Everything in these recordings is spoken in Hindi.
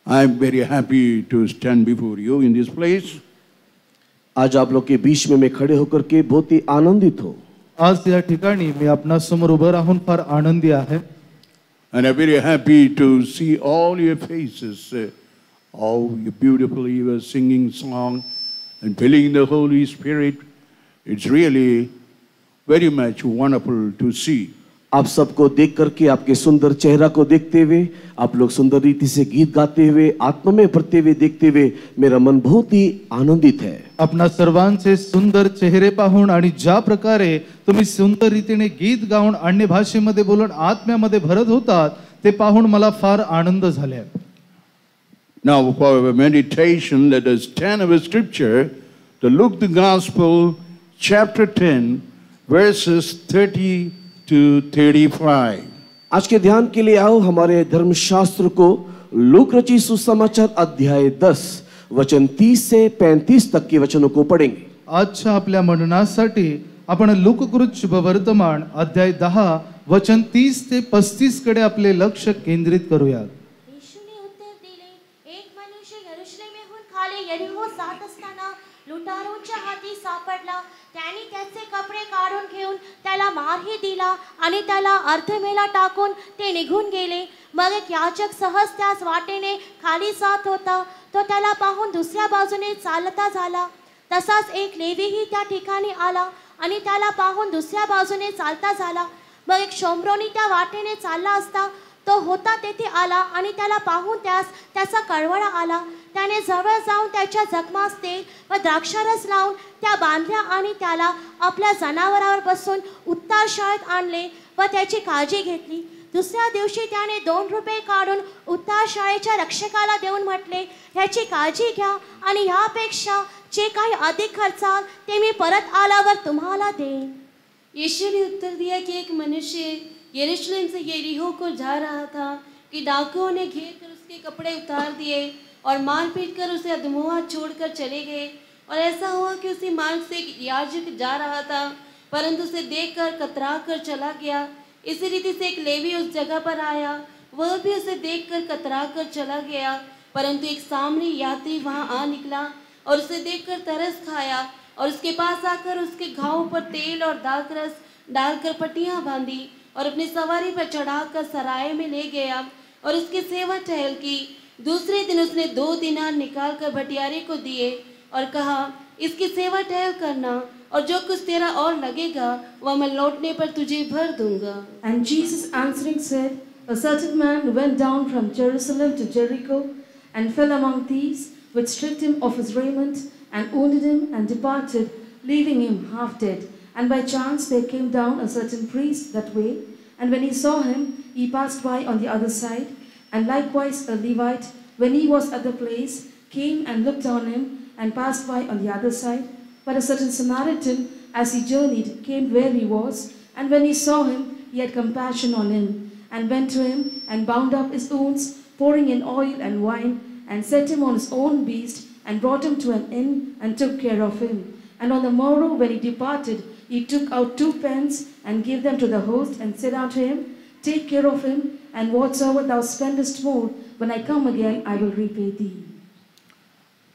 I am very happy to stand before you in this place. आज आप लोग के बीच में मैं खड़े होकर के बहुत ही आनंदित हूँ. आज या ठिकाणी मी आपणा समोर उभं राहून फार आनंदी आहे. And I'm very happy to see all your faces. How you beautifully you are singing song and feeling the Holy Spirit. It's really very much wonderful to see. आप सबको देख करके, आपके सुंदर चेहरा को देखते हुए, आप लोग सुंदर रीति से गीत गाते हुए, आत्मा में भरते हुए देखते हुए मेरा मन बहुत ही आनंदित है. आपणा सर्वांचे सुंदर चेहरे पाहून आणि ज्या प्रकारे तुम्ही सुंदर रीतीने गीत गाऊन अन्य भाषेमध्ये बोलून आत्म्यामध्ये भरत होतात ते पाहून मला फार आनंद झाला. Now for our meditation, let us turn our scripture to Luke the Gospel, chapter 10, verses 30 to 35. आज के ध्यान के लिए आओ हमारे धर्मशास्त्र को लूक रचित सुसमाचार अध्याय 10 वचन 30 से 35 तक के वचनों को पढ़ेंगे. आजच्या आपल्या मननासाठी आपण लूककृत शुभवर्तमान अध्याय 10 वचन 30 ते 35 कडे आपले लक्ष केंद्रित करूयात. येशूने उत्तर दिले, एक मनुष्य यरूशलेमहून खाली यरीहो जात असताना लुटारूंच्या हाती सापडला. त्यांनी त्याचे कपडे काढून घेऊन त्याला मारही दिला आणि त्याला अर्थमेला टाकून ते निघून गेले. मग एक याजक सहज त्याच वाटेने खाली जात होता. तो त्याला पाहून दुसऱ्या बाजूने चालता झाला. तसाच एक लेवीही त्या ठिकाणी आला आणि त्याला पाहून दुसऱ्या बाजूने चालता झाला. मग एक शोम्रोनी त्या वाटेने चालला असता तो होता तेथे आला आणि त्याला पाहून त्याचा कळवळा आला. त्याने जवळ जाऊन त्याच्या जखमास तेल व द्राक्षारस लावून त्या बांधल्या आणि त्याला आपल्या जनावरावर बसून उत्तारशाळेत आणले व त्याची काळजी घेतली. दुसऱ्या दिवशी त्याने 2 रुपये काढून उत्तारशाळेच्या रक्षकाला देऊन म्हटले, ह्याची काळजी घ्या आणि ह्यापेक्षा जे काही अधिक खर्चाल ते मी परत आल्यावर तुम्हाला देईन. यीशु ने उत्तर दिया कि एक मनुष्य यरूशलेम से यरीहो को जा रहा था कि डाकुओं ने घेर कर उसके कपड़े उतार दिए और मार पीट कर उसे अधमुआ छोड़कर चले गए. और ऐसा हुआ कि उसी मार्ग से एक याजक जा रहा था, परंतु उसे देखकर कतरा कर चला गया. इसी रीति से एक लेवी उस जगह पर आया, वह भी उसे देखकर कतरा कर चला गया. परंतु एक सामरी यात्री वहाँ आ निकला और उसे देखकर तरस खाया और उसके पास आकर उसके घावों पर तेल और दाखरस डालकर पट्टियाँ बांधी और अपनी सवारी पर चढ़ाकर सराय में ले गया और उसकी सेवा टहल की. दूसरे दिन उसने 2 दिनार निकालकर भटियारे को दिए और कहा, इसकी सेवा टहल करना और जो कुछ तेरा और लगेगा वह मैं लौटने पर तुझे भर दूंगा. And Jesus answering said, a certain man went down from Jerusalem to Jericho and fell among thieves, which stripped him of his raiment and wounded him and departed, leaving him half dead. And by chance there came down a certain priest that way, and when he saw him, he passed by on the other side. And likewise a Levite, when he was at the place, came and looked on him, and passed by on the other side. But a certain Samaritan, as he journeyed, came where he was, and when he saw him, he had compassion on him, and went to him, and bound up his wounds, pouring in oil and wine, and set him on his own beast, and brought him to an inn, and took care of him. And on the morrow when he departed, he took out 2 pence and gave them to the host and said unto him, take care of him, and whatsoever thou spendest more, when I come again, I will repay thee.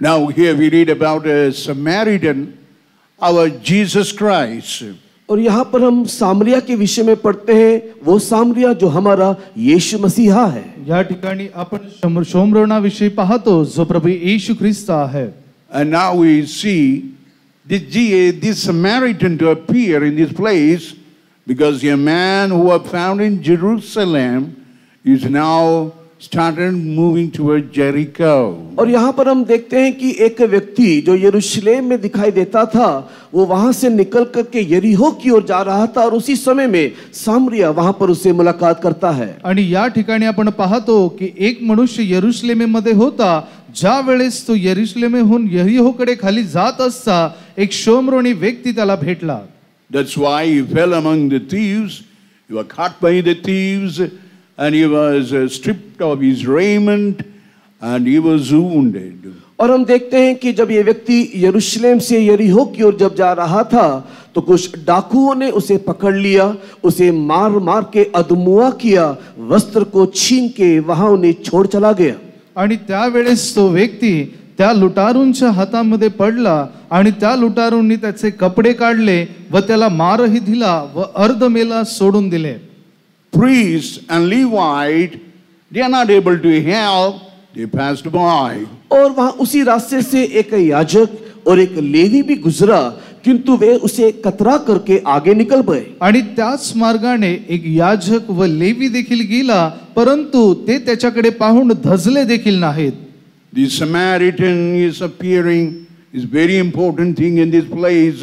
Now here we read about a Samaritan, our Jesus Christ. और यहाँ पर हम सामरिया के विषय में पढ़ते हैं, वो सामरिया जो हमारा यीशु मसीहा है. या ठिकाणी आपण शोम्रोना विषयी पाहतो जो प्रभू येशू ख्रिस्त आहे. And now we see this Samaritan to appear in this place because a man who was found in Jerusalem is now started moving toward Jericho. और यहाँ पर हम देखते हैं कि एक व्यक्ति जो यरूशलेम में दिखाई देता था वो वहाँ से निकल करके यरीहो की ओर जा रहा था और उसी समय में सामरिया वहाँ पर उससे मुलाकात करता है. आणि या ठिकाणी आपण पाहतो की एक मनुष्य यरूशलेममध्ये होता. ज्या वेळेस तो यरूशलेमहून यरीहोकडे खाली जात असता एक शोम्रोनी व्यक्ती त्याला भेटला. That's why he fell among the thieves. He was caught by the thieves and he was stripped of his raiment and he was wounded. और हम देखते हैं कि जब ये व्यक्ति यरूशलेम से यरीहो की ओर जब जा रहा था तो कुछ डाकुओं ने उसे पकड़ लिया, उसे मार मार के अधमुआ किया, वस्त्र को छीन के वहां उन्हें छोड़ चला गया. आणि त्यावेळेस तो व्यक्ती त्या लुटारूंच्या हातामध्ये पडला आणि त्या लुटारूंनी त्याचे कपडे काढले व त्याला मारही दिला व अर्धमेला सोडून दिले. Priests and Levite, they are not able to help, they passed by. और वहां उसी रास्ते से एक याजक और एक लेवी भी गुजरा, किंतु वे उसे कतरा करके आगे निकल गए. आणि त्याच मार्गाने एक याजक व लेवी देखील गेला, परंतु ते त्याच्याकडे पाहून धजले देखील नाहीत. The Samaritan is appearing, is very important thing in this place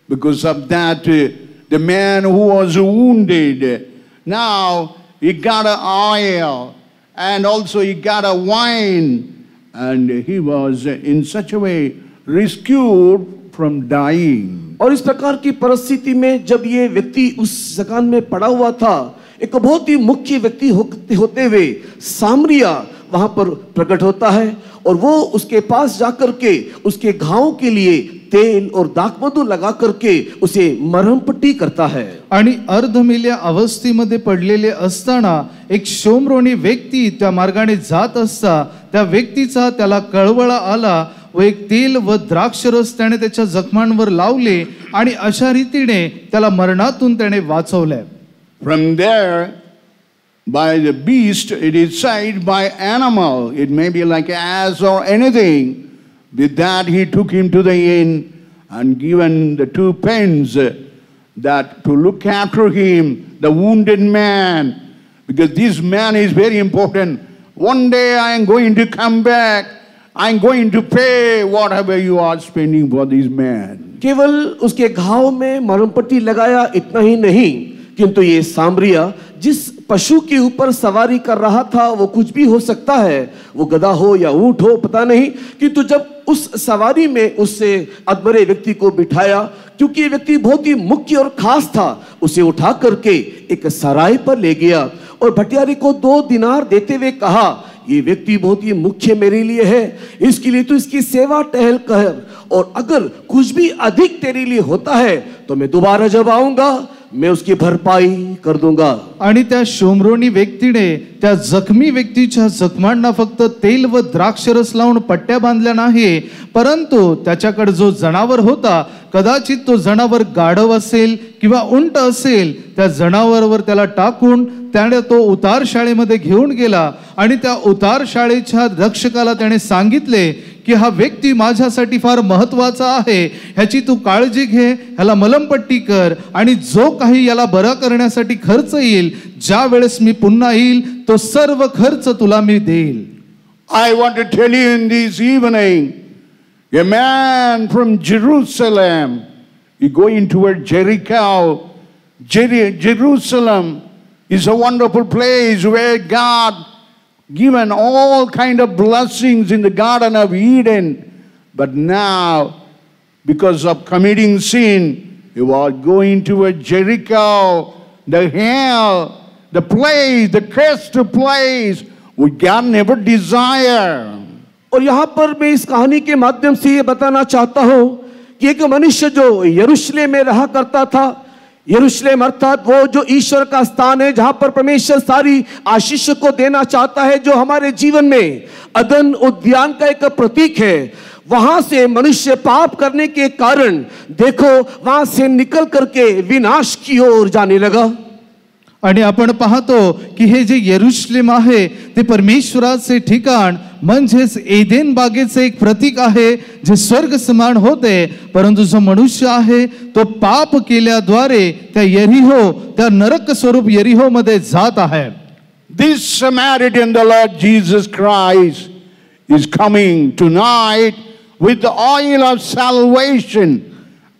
because of that the man who was wounded, now he got an oil and also he got a wine and he was in such a way rescued from dying. और इस प्रकार की परिस्थिति में जब ये व्यक्ति उस जगह में पड़ा हुआ था, एक बहुत ही मुख्य व्यक्ति होते हुए सामरिया वहां पर प्रकट होता है और वो उसके पास जाकर के उसके घाव के लिए तेल और दाखमधु लगा करके उसे मरहम पट्टी करता है. आणि अर्धमेल्या अवस्थेमध्ये पडलेले असताना एक शोमरोनी व्यक्ती त्या मार्गाने जात असता त्या व्यक्तीचा त्याला कळवळा आला व एक तेल व द्राक्षरस त्याने त्याच्या जखमांवर लावले आणि अशा रीतीने त्याला मरणातून त्याने वाचवले. From there, by the beast, it is said by animal, it may be like ass or anything. With that he took him to the inn and given the 2 pence that to look after him, the wounded man, because this man is very important. One day I am going to come back, I am going to pay whatever you are spending for this man. केवल उसके घाव में मरहम पट्टी लगाया, इतना ही नहीं, किंतु ये सामरिया जिस पशु के ऊपर सवारी कर रहा था, वो कुछ भी हो सकता है, वो गधा हो या ऊंट हो पता नहीं, किंतु जब उस सवारी में उससे अधमरे व्यक्ति को बिठाया, क्योंकि ये व्यक्ति बहुत ही मुख्य और खास था, उसे उठा करके एक सराय पर ले गया और भटियारी को 2 दिनार देते हुए कहा, ये व्यक्ति बहुत ही मुख्य मेरे लिए है, इसके लिए तो इसकी सेवा टहल कर, और अगर कुछ भी अधिक तेरे लिए होता है तो मैं दोबारा जब आऊंगा मैं उसकी भरपाई कर दूंगा. आणि त्या शोमरोनी व्यक्तीने त्या जखमी व्यक्तीच्या जखमांना फक्त तेल व द्राक्षरस लावून पट्ट्या बांधल्या नाही, परंतु त्याच्याकडे जो जनावर होता, कदाचित तो जनावर गाढव असेल किंवा उंट असेल, त्या जनावरावर त्याला टाकून त्याने तो उतार शाळेमध्ये घेऊन गेला आणि त्या उतार शाळेच्या रक्षकाला त्याने सांगितले की हा व्यक्ती माझ्यासाठी फार महत्त्वाचा आहे, ह्याची तू काळजी घे, ह्याला मलमपट्टी कर आणि जो काही याला बरा करण्यासाठी खर्च येईल, ज्या वेळेस मी पुन्हा येईल तो सर्व खर्च तुला मी देईल. I want to tell you in this evening, a man from Jerusalem, he going toward Jericho. Jerusalem is a wonderful place where God given all kind of blessings in the Garden of Eden, but now because of committing sin, he was going toward Jericho, the hell, the place, the cursed place which God never desired. और यहाँ पर मैं इस कहानी के माध्यम से ये बताना चाहता हूँ कि एक मनुष्य जो यरूशलेम में रहा करता था, यरूशलेम अर्थात वो जो ईश्वर का स्थान है जहां पर परमेश्वर सारी आशीष को देना चाहता है, जो हमारे जीवन में अदन उद्यान का एक प्रतीक है, वहां से मनुष्य पाप करने के कारण देखो वहां से निकल करके विनाश की ओर जाने लगा. आणि आपण पाहतो की हे जे यरूशलेम आहे ते परमेश्वराचे ठिकाण म्हणजेच एदेन बागेचे एक प्रतीक आहे जे स्वर्ग समान होते, परंतु जो मनुष्य आहे तो पाप केल्याद्वारे त्या यरीहो, त्या नरक स्वरूप यरीहो मध्ये जात आहे. This Samaritan, the Lord Jesus Christ, is coming tonight with the oil of salvation,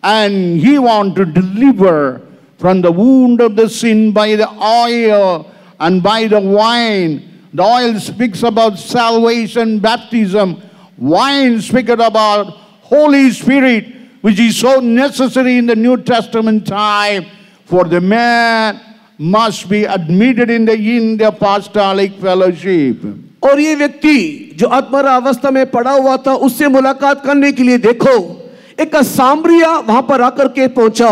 and he wants to deliver from the wound of the sin by the oil and by the wine. The oil speaks about salvation, baptism. Wine speaks about Holy Spirit, which is so necessary in the New Testament time, for the man must be admitted in the apostolic fellowship. और ये व्यक्ति जो आत्मरा अवस्था में पड़ा हुआ था, उससे मुलाकात करने के लिए देखो एक सामरिया वहां पर आकर के पहुंचा,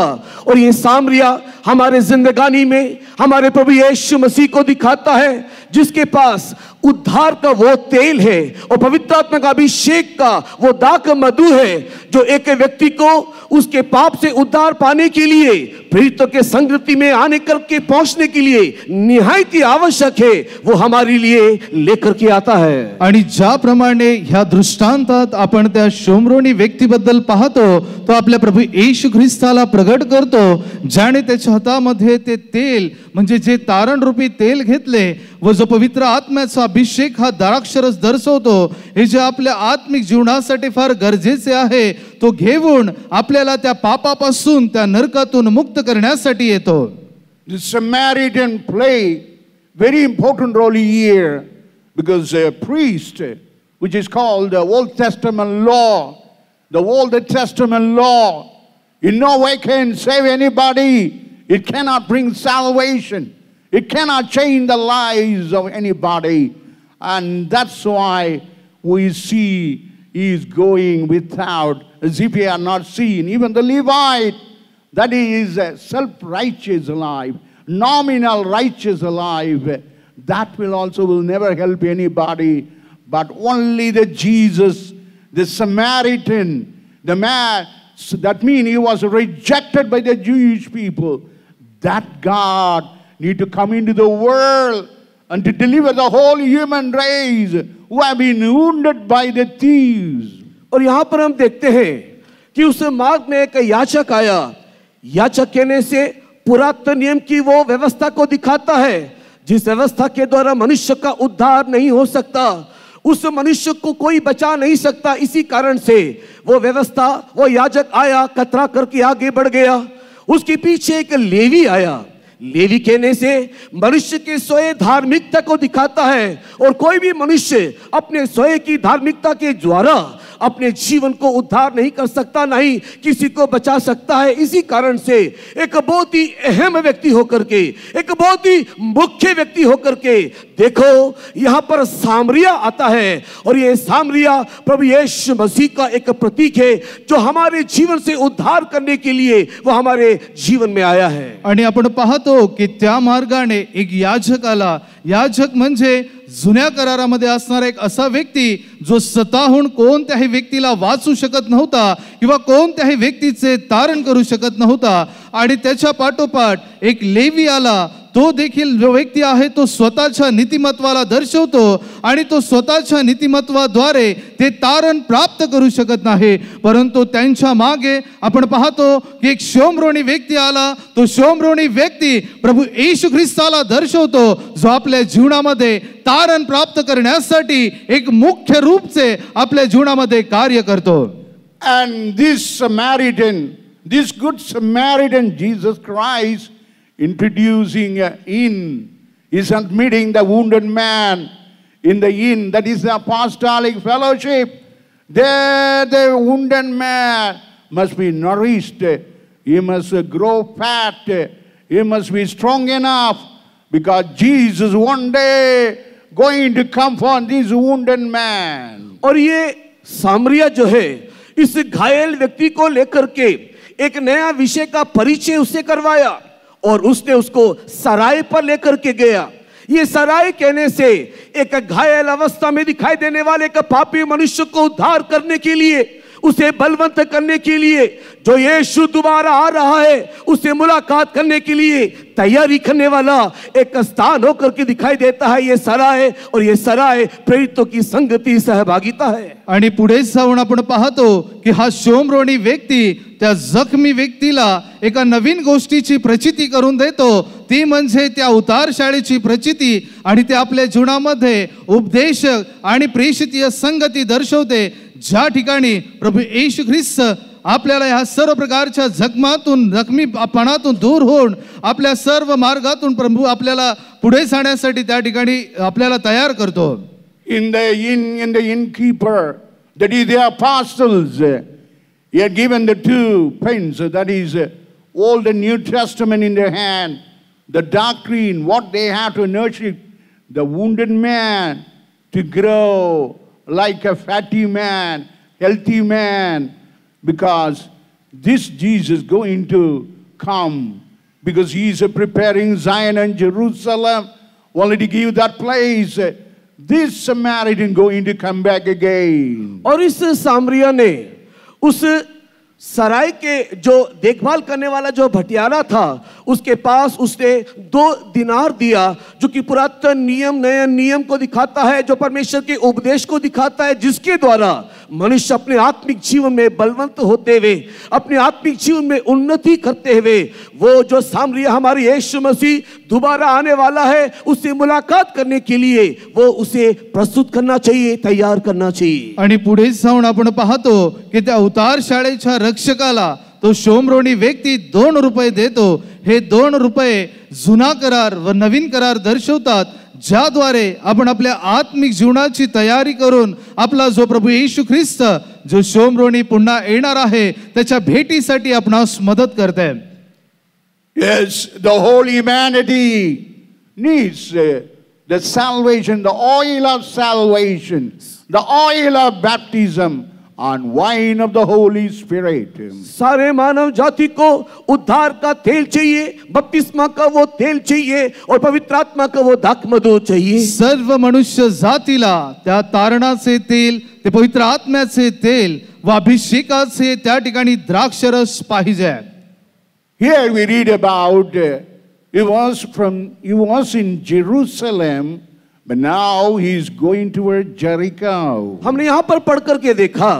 और ये सामरिया हमारे जिंदगानी में हमारे प्रभु यीशु मसीह को दिखाता है जिसके पास उद्धार का वो तेल है और पवित्र आत्मा का अभिषेक का वो दाक मधु है, जो एक व्यक्ति को उसके पाप से उद्धार पाने के लिए, प्रेरितों के संगति में आने करके पहुंचने के लिए निहायत ही आवश्यक है, वो हमारे लिए लेकर के आता है। आणि ज्याप्रमाणे ह्या दृष्टांतात आपण त्या शोमरोनी व्यक्तीबद्दल पाहतो, तो आपल्या प्रभू येशू ख्रिस्ताला प्रगट करतो, ज्याने त्याच्या हातामध्ये ते तेल म्हणजे जे तारण रूपी तेल घेतले व जो पवित्र आत्म्याचा अभिषेक हा द्राक्षरस दर्शवतो, हे जे आपल्या आत्मिक जीवनासाठी फार गरजेचे आहे, तो घेऊन आपल्याला त्या पापापासून, त्या नरकातून मुक्त करण्यासाठी येतो. The Samaritan play very important role here, because a priest, which is called the Old Testament law, the Old Testament law in no way can save anybody. It cannot bring salvation. It cannot change the lives of anybody. And that's why we see he is going without, as if he had not seen. Even the Levite, that is a self-righteous life, nominal righteous life, that will never help anybody. But only the Jesus, the Samaritan, the man, that means he was rejected by the Jewish people. That God need to come into the world and to deliver the whole human race who have been wounded by the thieves. और यहाँ पर हम देखते हैं कि उस मार्ग में एक याचक आया. याचक कहने से पुरातन नियम की वो व्यवस्था को दिखाता है, जिस व्यवस्था के द्वारा मनुष्य का उद्धार नहीं हो सकता, उस मनुष्य को कोई बचा नहीं सकता. इसी कारण से वो व्यवस्था, वो याजक आया, कतरा करके आगे बढ़ गया. उसके पीछे एक लेवी आया. लेवी कहने से मनुष्य के स्वयं धार्मिकता को दिखाता है, और कोई भी मनुष्य अपने स्वयं की धार्मिकता के द्वारा अपने जीवन को उद्धार नहीं कर सकता, नहीं किसी को बचा सकता है. इसी कारण से एक बहुत ही अहम व्यक्ति होकर के, एक बहुत ही मुख्य व्यक्ति होकर के, देखो यहां पर सामरिया आता है, और ये सामरिया प्रभु यीशु मसीह का एक प्रतीक है, जो हमारे जीवन से उद्धार करने के लिए वो हमारे जीवन में आया है. आणि आपण पाहतो की त्या मार्गाने एक याजक आला. याजक म्हणजे जुन्या करारामध्ये असणारा एक असा व्यक्ती, जो स्वतःहून कोणत्याही व्यक्तीला वाचू शकत नव्हता किंवा कोणत्याही व्यक्तीचे तारण करू शकत नव्हता. आणि त्याच्या पाठोपाठ एक लेवी आला. तो देखील जो व्यक्ती आहे तो स्वतःच्या नीतिमत्वाला दर्शवतो, आणि तो स्वतःच्या नीतिमत्वाद्वारे ते तारण प्राप्त करू शकत नाही. परंतु त्यांच्या मागे आपण पाहतो की एक शोमरोनी व्यक्ती आला. तो शोमरोनी व्यक्ती प्रभू येशू ख्रिस्ताला दर्शवतो, जो आपल्या जीवनामध्ये तारण प्राप्त करण्यासाठी एक मुख्य रूपचे आपल्या जीवनामध्ये कार्य करतो. And this Samaritan, this good Samaritan, Jesus Christ, introducing an inn, is admitting the wounded man in the inn, that is the apostolic fellowship. There the wounded man must be nourished, he must grow fat, he must be strong enough, because Jesus one day going to come for this wounded man. और ये सामरिया जो है, इस घायल व्यक्ति को लेकर के एक नया विषय का परिचय उससे करवाया, और उसने उसको सराय पर लेकर के गया. ये सराय कहने से एक घायल अवस्था में दिखाई देने वाले एक पापी मनुष्य को उद्धार करने के लिए, उसे बलवंत करने के लिए, जो यीशु दोबारा आ रहा है उससे मुलाकात करने के लिए तैयारी करने वाला एक स्थान होकर के दिखाई देता है ये सराय. और ये सराय प्रेरितों की संगति, सहभागिता है. आणि पुढे जाऊन आपण पाहतो की हा शोमरोनी व्यक्ती त्या जखमी व्यक्तीला एका नवीन गोष्टीची प्रचिती करून देतो. ती म्हणजे त्या उतार शाळेची प्रचिती, आणि ते आपल्या जीवनामध्ये उपदेशक आणि प्रेषितीय संगती दर्शवते, ज्या ठिकाणी प्रभू येशू ख्रिस्त आपल्याला ह्या सर्व प्रकारच्या जखमीपणातून दूर होऊन आपल्या सर्व मार्गातून प्रभू आपल्याला पुढे जाण्यासाठी त्या ठिकाणी आपल्याला तयार करतो. In the innkeeper, that is the apostles, he had given the two pens, that is Old and New Testament in their hand, the doctrine, what they have to nurture the wounded man to grow like a fatty man, healthy man, because this Jesus going to come, because he is preparing Zion and Jerusalem, only to give that place. This Samaritan going to come back again. और इस सामरिया ने उस सराय के जो देखभाल करने वाला जो भटियारा था उसके पास उसने 2 दिनार दिया, जो कि पुरातन नियम नए नियम को दिखाता है, जो परमेश्वर के उपदेश को दिखाता है, जिसके द्वारा मनुष्य अपने आत्मिक जीवन में बलवंत होते हुए, अपने आत्मिक जीवन में उन्नति करते हुए, वो जो सामरिया हमारी यीशु मसीह दोबारा आने वाला है उससे मुलाकात करने के लिए वो उसे प्रस्तुत करना चाहिए, तैयार करना चाहिए. आणि पुढे जाऊन आपण पाहतो की त्या उतार शाळेच्या रक्षकाला तो शोमरोनी व्यक्ती 2 रुपये देतो. हे 2 रुपये जुना करार व नवीन करार दर्शवतात, ज्याद्वारे आपण आपल्या आत्मिक जीवनाची तयारी करून आपला जो प्रभू येशू ख्रिस्त जो शोमरोनी पुन्हा येणार आहे त्याच्या भेटीसाठी आपणास मदत करते. Yes, the whole humanity needs the salvation, the oil of salvation, the oil of baptism and wine of the Holy Spirit. सारे मानव जाति को उद्धार का तेल चाहिए, बपतिस्मा का वो तेल चाहिए और पवित्र आत्मा का वो दाखमधु चाहिए. सर्व मनुष्य जातीला त्या तारणाचे तेल, ते पवित्र आत्म्याचे तेल व अभिषेकाचे त्या ठिकाणी द्राक्षरस पाहिजे. Here we read about he was in Jerusalem, but now he is going toward Jericho. हमने यहाँ पर पढ़ करके देखा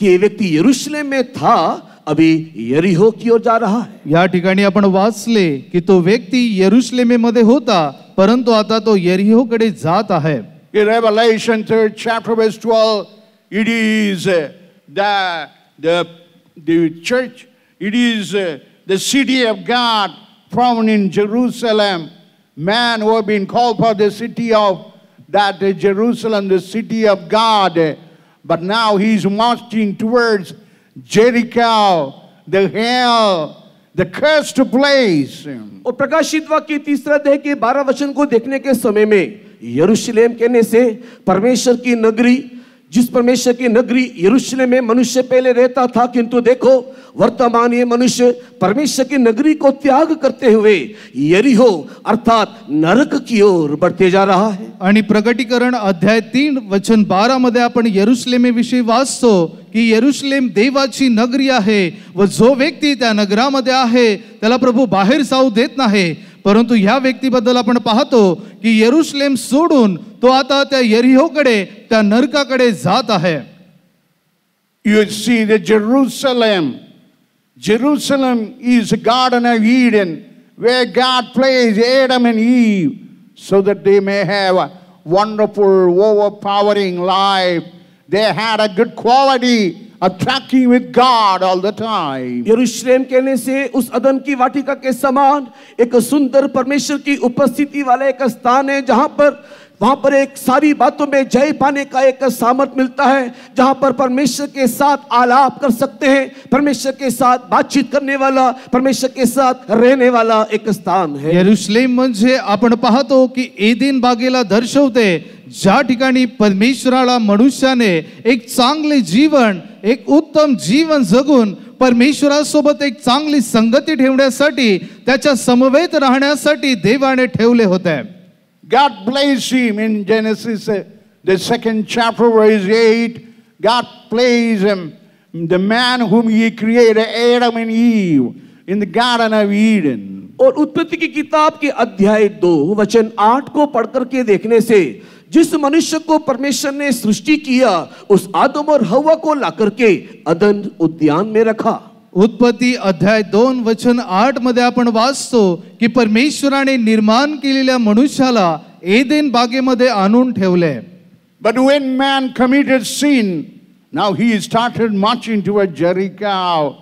कि ये व्यक्ति यरूशलेम में था, अभी यरीहो की ओर जा रहा है. या ठिकाणी आपण वाचले की तो व्यक्ती यरूशलेमेमध्ये होता, परंतु आता तो यरीहोकडे जात आहे. In Revelation 3rd chapter verse 12, it is the church, it is the city of God found in Jerusalem. Man who have been called for the city of that Jerusalem, the city of God. But now he's marching towards Jericho, the hell, the cursed place. और प्रकाशित वाक्य 3 अध्याय के 12 वचन को देखने के समय में यरूशलेम कहने से परमेश्वर की नगरी, जिस परमेश्वर की नगरी यरूशलेम में मनुष्य पहले रहता था, किंतु देखो वर्तमान ये मनुष्य परमेश्वर की नगरी को त्याग करते हुए यरीहो अर्थात नरक की ओर बढ़ते जा रहा है. आणि प्रकटीकरण अध्याय 3 वचन 12 मध्ये आपण यरूशलेमेविषयी वाचतो की यरूशलेम देवाची नगरी आहे व जो व्यक्ती त्या नगरामध्ये आहे त्याला प्रभू बाहेर जाऊ देत नाही. परंतु ह्या व्यक्तीबद्दल आपण पाहतो की यरूशलेम सोडून तो आता त्या यरीहोकडे, त्या नरकाकडे जात आहे. You see the Jerusalem is a garden of Eden where God placed Adam and Eve so that they may have a wonderful, overpowering life. They had a good quality of talking with God all the time. यरूशलेम कहने से उस अदन की वाटिका के समान एक सुंदर परमेश्वर की उपस्थिति वाला एक स्थान है, वहां पर एक सारी बातों में जय पाने का एक सामर्थ मिलता है, जहां पर परमेश्वर के साथ आलाप कर सकते हैं, परमेश्वर के साथ बातचीत करने वाला, परमेश्वर के साथ रहने वाला एक स्थान है. यरूशलेम म्हणजे आपण पाहतो की एदेन बागेला दर्शवते, ज्या ठिकाणी परमेश्वराला मनुष्याने एक चांगले जीवन, एक उत्तम जीवन जगून परमेश्वरासोबत एक चांगली संगती ठेवण्यासाठी, त्याच्या समवेत राहण्यासाठी देवाने ठेवले होते. God placed him in Genesis, the 2nd chapter, verse 8. God placed him, the man whom he created, Adam and Eve, in the Garden of Eden. और उत्पत्ति की किताब के अध्याय 2 वचन 8 को पढ़कर के देखने से जिस मनुष्य को परमेश्वर ने सृष्टि किया, उस आदम और हव्वा को लाकर के अदन उद्यान में रखा. उत्पत्ती अध्याय 2 वचन 8 मध्ये आपण वाचतो की परमेश्वराने निर्माण केलेल्या मनुष्याला एदेन बागेमध्ये आणून ठेवले. But when man committed sin, now he started marching toward Jericho.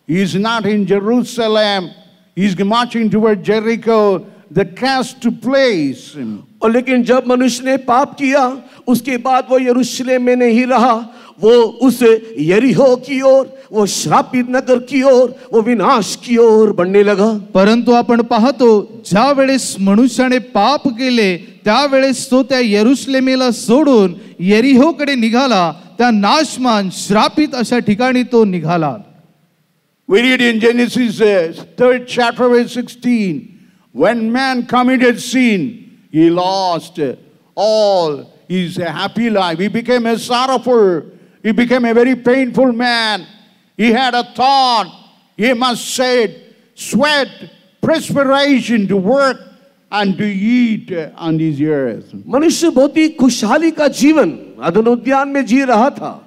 He is not in Jerusalem. He is marching toward Jericho, the cursed place. और लेकिन जब मनुष्य ने पाप किया, उसके बाद वो यरूशलेम में नहीं रहा, वो उस यरीहो की ओर, वो श्रापित नगर की ओर, वो विनाश की ओर बढ़ने लगा. परंतु आपण पाहतो ज्या वेळेस मनुष्याने पाप केले त्यावेळेस तो त्या यरूशलेमेला सोडून यरीहोकडे निघाला, त्या नाशमान श्रापित अशा ठिकाणी तो निघाला. We read in Genesis 3rd chapter verse 16, when man committed sin, he lost all his happy life. He became a sorrowful, he became a very painful man. He had a thought, he must sweat, perspiration to work and to eat on this earth. मनुष्य बहुत ही खुशहाली का जीवन अदन उद्यान में जी रहा था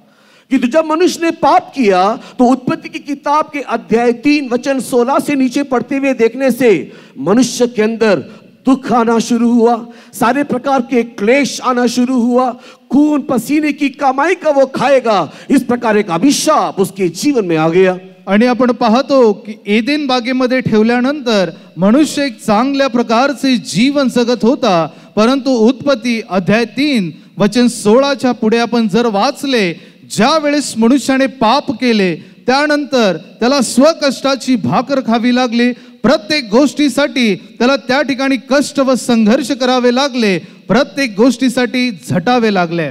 कि जब मनुष्य ने पाप किया तो उत्पत्ति की किताब के अध्याय 3 वचन 16 से नीचे पढ़ते हुए देखने से मनुष्य के अंदर दुख आना शुरू हुआ, सारे प्रकार के क्लेश आना शुरू हुआ, खून पसीने की कमाई का वो खाएगा, इस प्रकार एक अभिशाप उसके जीवन में आ गया. आणि आपण पाहतो की एदेन बागेमध्ये ठेवल्यानंतर मनुष्य एक चांगल्या प्रकारचे जीवन जगत होता, परंतु उत्पत्ती अध्याय 3 वचन 16च्या पुढे आपण जर वाचले, ज्या वेळेस मनुष्याने पाप केले त्यानंतर त्याला स्वकष्टाची भाकर खावी लागली, प्रत्येक गोष्टीसाठी त्याला त्या ठिकाणी कष्ट व संघर्ष करावे लागले, प्रत्येक गोष्टीसाठी झटावे लागले.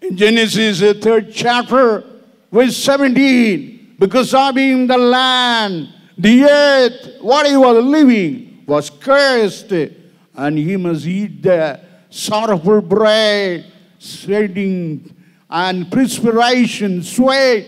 In Genesis 3rd chapter verse 17, because of him the land, the earth, what he was living was cursed, and he must eat the sorrowful bread, sweating and perspiration, sweat,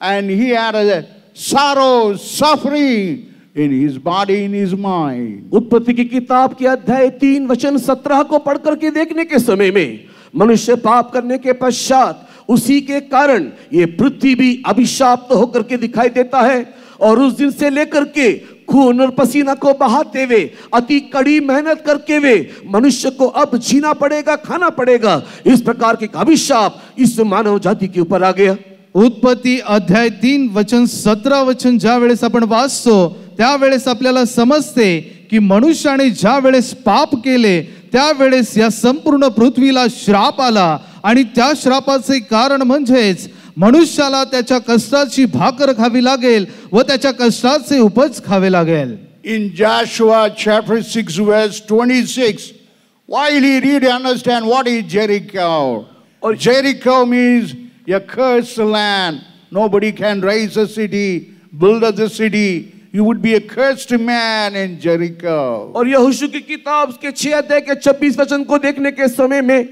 and he had a sorrow, suffering in his body, in his mind. उत्पत्ति की किताब के अध्याय 3 वचन 17 को पढ़ करके देखने के समय में मनुष्य पाप करने के पश्चात उसी के कारण ये पृथ्वी भी अभिशाप्त होकर के दिखाई देता है, और उस दिन से लेकर के खून और पसीना को बहाते हुए अति कड़ी मेहनत करके वे मनुष्य को अब जीना पड़ेगा, खाना पड़ेगा, इस प्रकार के अभिशाप इस मानव जाति के ऊपर आ गया. उत्पत्ती अध्याय 3 वचन 17 वचन ज्या वेळेस आपण वाचतो त्यावेळेस आपल्याला समजते की मनुष्याने ज्या वेळेस पाप केले त्यावेळेस या संपूर्ण पृथ्वीला श्राप आला, आणि त्या श्रापाचे कारण म्हणजेच मनुष्याला त्याच्या कष्टाची भाकर खावी लागेल व त्याच्या कष्टाचे उपज खावे लागेल. In Joshua chapter 6 verse 26, while he did understand what is Jericho, or Jericho means a cursed land. Nobody can raise a city, build the city. You would be a cursed man in Jericho. और यहोशू की किताब के 6 अध्याय के 26 वचन को देखने के समय में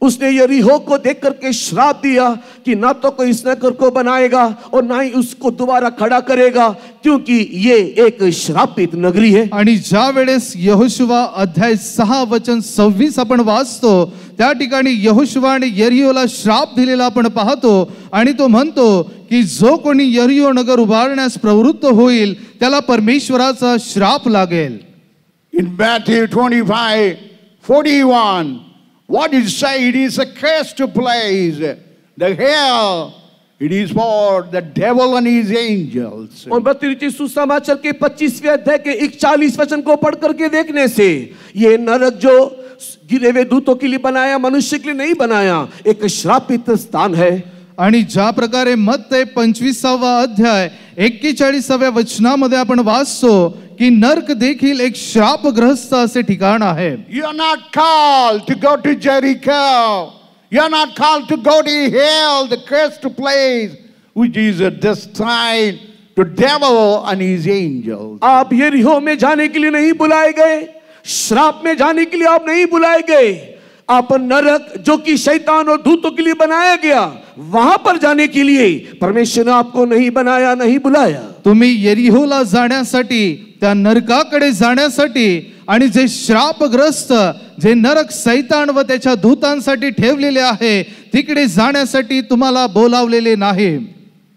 उसने यरीहो को देख करके श्राप दिया कि ना तो कोई इस नगर को बनाएगा और ना ही उसको दोबारा खड़ा करेगा, क्योंकि ये एक श्रापित नगरी है. आणि ज्या वेळेस यहोशुवा अध्याय 6 वचन 26 आपण वाचतो त्या ठिकाणी यहोशुवाने यरीहोला श्राप दिलेला आपण पाहतो, आणि तो म्हणतो की जो कोणी यरीहो नगर उभारण्यास प्रवृत्त होईल त्याला परमेश्वराचा श्राप लागेल. In Matthew 25:41, what it say? It is a cursed place. The hell, it is for the devil and his angels. और मत्ती सुसमाचार के 25वें अध्याय के 41 वचन को पढ़ करके देखने से ये नरक जो गिरे हुए दूतों के लिए बनाया, मनुष्य के लिए नहीं बनाया, एक श्रापित स्थान है. आणि ज्या प्रकारे मत्ते 25वा अध्याय 41व्या वचनामध्ये आपण वाचतो की नरक देखील एक श्रापग्रस्त असे ठिकाण आहे. You are not called to go to Jericho. You are not called to go to hell, the cursed place, which is destined to devil and his angels. आप यरीहो में जाने के लिए नहीं बुलाए गए, श्राप में जाने के लिए आप नहीं बुलाए गए, आप नरक जो कि शैतान और दूतों के लिए बनाया गया वहां पर जाने के लिए परमेश्वर ने आपको नहीं बनाया, नहीं बुलाया. तुम्ही यरीहोला जाण्यासाठी, त्या नरकाकडे जाण्यासाठी, आणि जे श्रापग्रस्त जे नरक सैतान व त्याच्या दूतांसाठी ठेवलेले आहे तिकडे जाण्यासाठी तुम्हाला बोलावलेले नाही.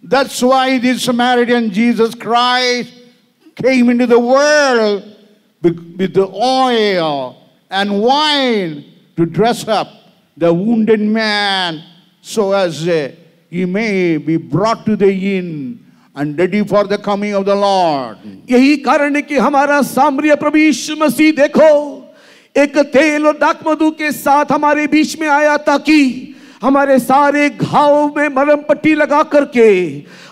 That's why this Samaritan Jesus Christ came into the world with the oil and wine to dress up the wounded man so as he may be brought to the inn and ready for the coming of the Lord. यही कारण है कि हमारा सामरिया प्रभु यीशु मसीह देखो एक तेल और दाखमधु के साथ हमारे बीच में आया ताकि हमारे सारे घावों में मरहम पट्टी लगा करके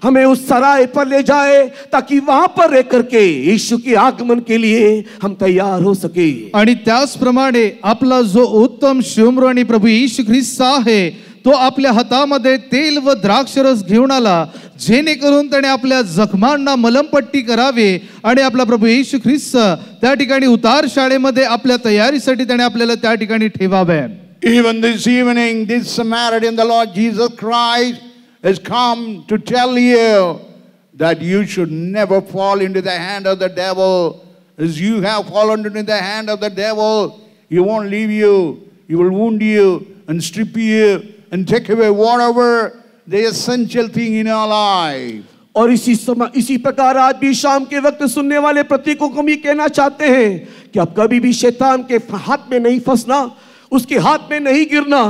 हमें उस सराय पर ले जाए ताकि वहां पर रह करके यीशु के आगमन के लिए हम तैयार हो सके. आणि त्याचप्रमाणे आपला जो उत्तम शिवमृ आणि प्रभू येशू ख्रिस्त आहे तो आपल्या हातामध्ये तेल व द्राक्षरस घेऊन आला, जेणेकरून त्याने आपल्या जखमांना मलमपट्टी करावी आणि आपला प्रभू येशू ख्रिस्त त्या ठिकाणी उतार शाळेमध्ये आपल्या तयारीसाठी त्याने आपल्याला त्या ठिकाणी ठेवावे. Even this evening, this Samaritan, the Lord Jesus Christ, has come to tell you that you should never fall into the hand of the devil. As you have fallen into the hand of the devil, he won't leave you. He will wound you and strip you and take away whatever the essential thing in your life. और इसी प्रकार आज भी शाम के वक्त सुनने वाले प्रत्येक को हम ये कहना चाहते हैं कि आप कभी भी शैतान के हाथ में नहीं फंसना, उसके हाथ में नहीं गिरना,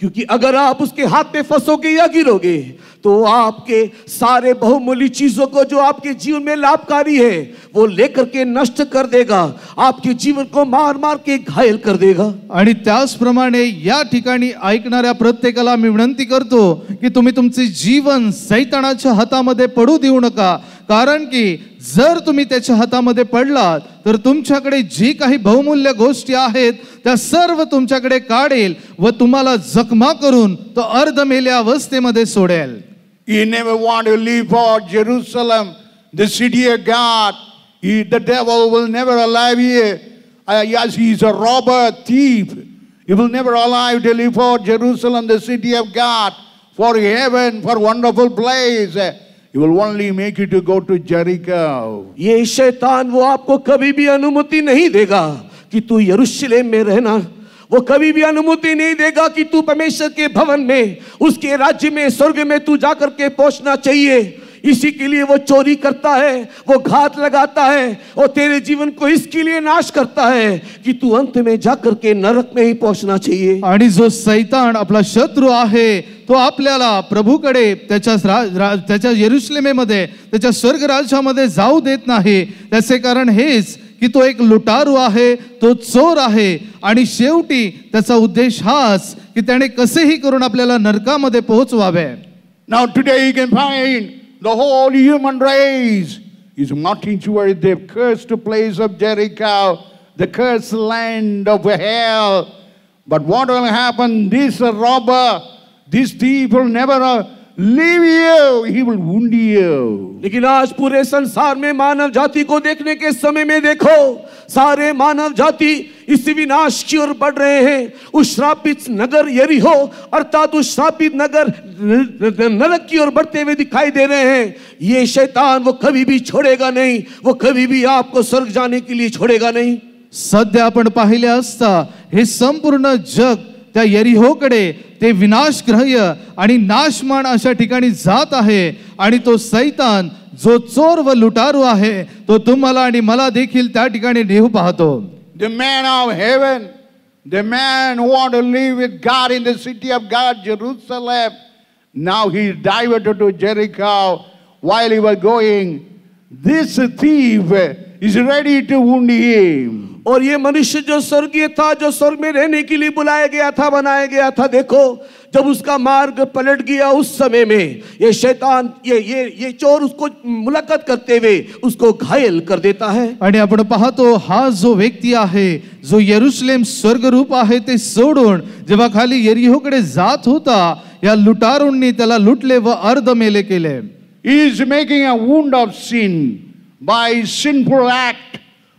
क्योंकि अगर आप उसके हाथ में फंसोगे या गिरोगे तो आपके सारे बहुमूल्य चीजों को जो आपके जीवन में लाभकारी है वो लेकर के नष्ट कर देगा, आपके जीवन को मार मार के घायल कर देगा. आणि त्याचप्रमाणे या ठिकाणी ऐकणाऱ्या प्रत्येकाला मी विनंती करतो की तुम्ही तुमचे जीवन सैतानाच्या हातामध्ये पडू देऊ नका, कारण की जर तुम्ही त्याच्या हातामध्ये पडलात तर तुमच्याकडे जी काही बहुमूल्य गोष्टी आहेत त्या सर्व तुमच्याकडे काढेल व तुम्हाला जखमा करून तो अर्धमेल्या अवस्थेमध्ये सोडेल. You never want to leave for Jerusalem, the city of God. The devil will never allow you. Yes, he is a robber, thief. He will never allow you to leave for Jerusalem, the city of God, for heaven, for wonderful place. He will only make you to go to Jericho. ये शैतान वो आपको कभी भी अनुमति नहीं देगा कि तू यरूशलेम में रहना, वो कभी भी अनुमति नहीं देगा कि तू परमेश्वर के भवन में, उसके राज्य में, स्वर्ग में तू जाकर के पहुंचना चाहिए. इसी के लिए वो चोरी करता है, वो घात लगाता है और तेरे जीवन को इसके लिए नाश करता है कि तू अंत में जाकर के नरक में ही पहुंचना चाहिए. आणि जो सैतान आपला शत्रू आहे तो आपल्याला प्रभूकडे त्याच्या यरूशलेमेमध्ये त्याच्या स्वर्ग राज्यामध्ये जाऊ देत नाही. त्याचे कारण हेच की तो एक लुटारू आहे, तो चोर आहे आणि शेवटी त्याचा उद्देश हाच की त्याने कसेही करून आपल्याला नरकामध्ये पोहोचवावे. Now today you can find the whole human race is marching toward the cursed place of Jericho, the cursed land of hell. But what will happen? This robber, this thief will never leave you. He will wound you. लेकिन आज पूरे संसार में मानव जाति को देखने के समय में देखो, सारे मानव जाति इस विनाश की ओर बढ़ रहे हैं. उस श्रापित नगर यरीहो अर्थात उस श्रापित नगर नरक की ओर बढ़ते हुए दिखाई दे रहे हैं. ये शैतान वो कभी भी छोड़ेगा नहीं, वो कभी भी आपको स्वर्ग जाने के लिए छोड़ेगा नहीं. सध्या आपण पाहिले असता हे संपूर्ण जग त्या यरीहोकडे, ते विनाशग्रह्य आणि नाशमान अशा ठिकाणी जात आहे आणि तो सैतान जो चोर व लुटारू आहे तो तुम्हाला आणि मला देखील त्या ठिकाणी नेऊ पाहतो. The man of heaven, the man who want to live with God in the city of God, Jerusalem, now he diverted to Jericho. While he was going, this thief is ready to wound him. और ये मनुष्य जो स्वर्गीय था, जो स्वर्ग में रहने के लिए बुलाया गया था, बनाया गया था, देखो जब उसका मार्ग पलट गया उस समय में ये शैतान ये चोर उसको मुलाकात करते हुए उसको घायल कर देता है. आणि आपण पाहतो हा जो व्यक्ती आहे जो यरूशलेम स्वर्गरूप आहे ते सोडून जेव्हा खाली यरीहोकडे जात होता या लुटारूंनी त्याला लुटले व अर्धमेले केले. He is making a wound of sin by sinful act,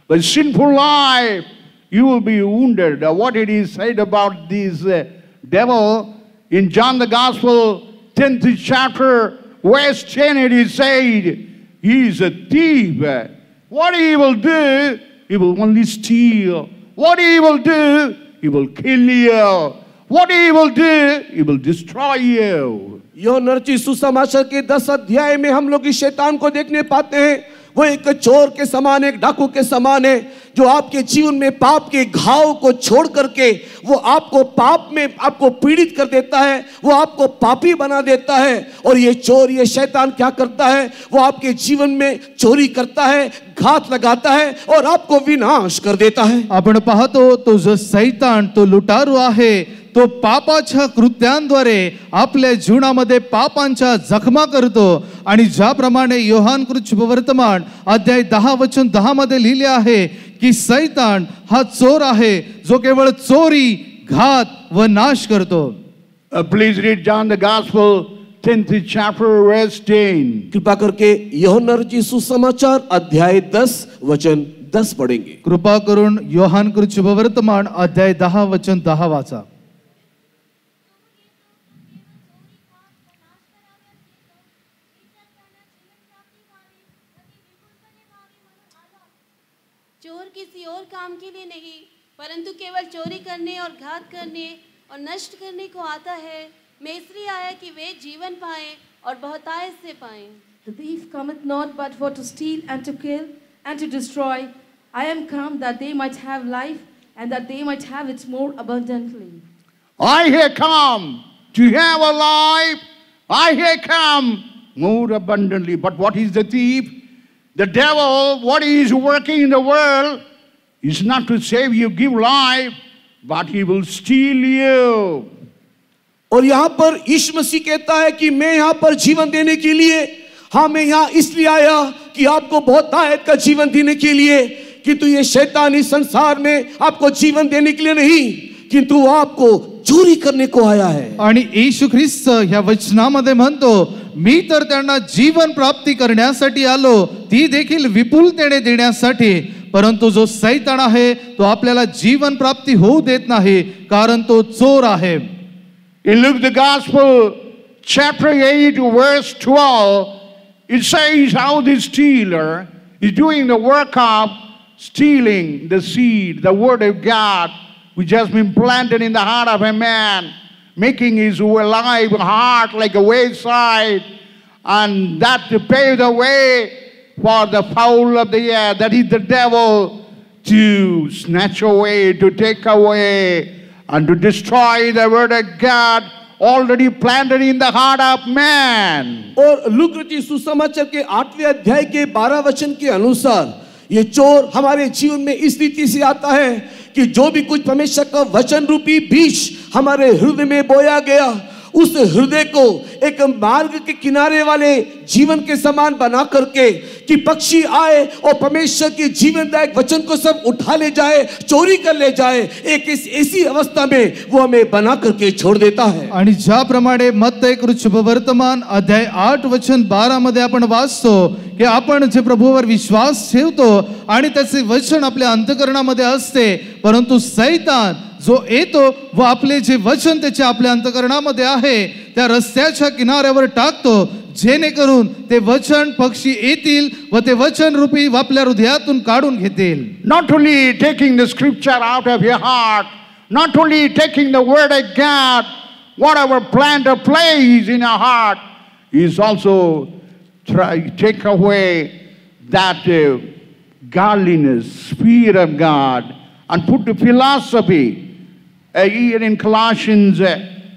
by sinful life. You will be wounded. What it is said about this devil in John the Gospel, 10th chapter, verse 10, it is said, he is a thief. What he will do, he will only steal. What he will do, he will kill you. What he will do, he will destroy you. यूहन्ना रचित सुसमाचार के 10 अध्याय में हम लोग इस शैतान को देखने पाते हैं. वो एक चोर के समान, एक डाकू के समान है जो आपके जीवन में पाप के घाव को छोड़ करके वो आपको पाप में आपको पीड़ित कर देता है, वो आपको पापी बना देता है. और ये चोर, ये शैतान क्या करता है? वो आपके जीवन में चोरी करता है, घात लगाता है और आपको विनाश कर देता है. आपण पाहतो तो जो सैतान, तो लुटारू आहे तो पापाच्या कृत्यांद्वारे आपल्या जीवनामध्ये पापांच्या जखमा करतो. आणि ज्याप्रमाणे योहान वर्तमान अध्याय 10 वचन 10 मध्ये लिहिले आहे की सैतान हा चोर आहे जो केवळ चोरी, घात व नाश करतो. Please read John the Gospel 10th chapter, verse 10. कृपा करके यूहन्ना रचित सुसमाचार अध्याय 10 वचन 10 पढ़ेंगे. कृपा करून योहान कृत शुभवर्तमान अध्याय 10 वचन 10 वाचा. चोर किसी और काम के लिए नहीं, परंतु केवल चोरी करने और घात करने और नष्ट करने को आता है. मैं इसलिए आया कि वे जीवन पाएं और बहुतायत से पाएं. The thief cometh not but for to steal and to kill and to destroy. I am come that they might have life and that they might have it more abundantly. I have come to have a life. I have come more abundantly. But what is the thief? The devil, what he is working in the world is not to save you, give life, but he will steal you. और यहाँ पर यीशु मसीह कहता है कि मैं यहाँ पर जीवन देने के लिए, हाँ मैं यहाँ इसलिए आया कि आपको बहुतायत का जीवन देने के लिए, किंतु ये शैतानी संसार में आपको जीवन देने के लिए नहीं, किंतु आपको चोरी करने को आया है. आणि येशू ख्रिस्त ह्या वचनामध्ये म्हणतो, मी तर त्यांना जीवन प्राप्ती करण्यासाठी आलो, ती देखील विपुलतेने देण्यासाठी. परंतु जो सैतान आहे तो आपल्याला जीवन प्राप्ती होऊ देत नाही, कारण तो चोर आहे. In Luke the Gospel, chapter 8, verse 12, it says how the stealer is doing the work of stealing the seed, the word of God, which has been planted in the heart of a man, making his alive heart like a wayside, and that to pave the way for the fowl of the air, that is the devil, to snatch away, to take away, and to destroy the word of God already planted in the heart of man. और लूक रचित सुसमाचार के 8वें अध्याय के 12 वचन के अनुसार ये चोर हमारे जीवन में इस रीति से आता है कि जो भी कुछ परमेश्वर का वचन रूपी बीज हमारे हृदय में बोया गया, उस हृदय को एक मार्ग के किनारे वाले जीवन के समान बना करके कि पक्षी आए और परमेश्वर के जीवनदायक वचन को सब उठा ले जाए, चोरी कर ले जाए, एक ऐसी अवस्था में वो हमें बना करके छोड़ देता है. आणि ज्याप्रमाणे मत्तई कृत शुभवर्तमान अध्याय 8 वचन 12 मध्ये आपण वाचतो की आपण जे प्रभूवर विश्वास ठेवतो आणि त्याचे वचन आपल्या अंतःकरणामध्ये असते, परंतु सैतान जो येतो व आपले जे वचन त्याच्या आपल्या अंतःकरणामध्ये आहे त्या रस्त्याच्या किनाऱ्यावर टाकतो, जेणेकरून ते वचन पक्षी येतील व ते वचन रूपी आपल्या हृदयातून काढून घेतील. Not only taking the scripture out of your heart, not only taking the word of God, whatever plant or place in your heart, is also take away that godliness, fear of God, and put the philosophy. Here in Colossians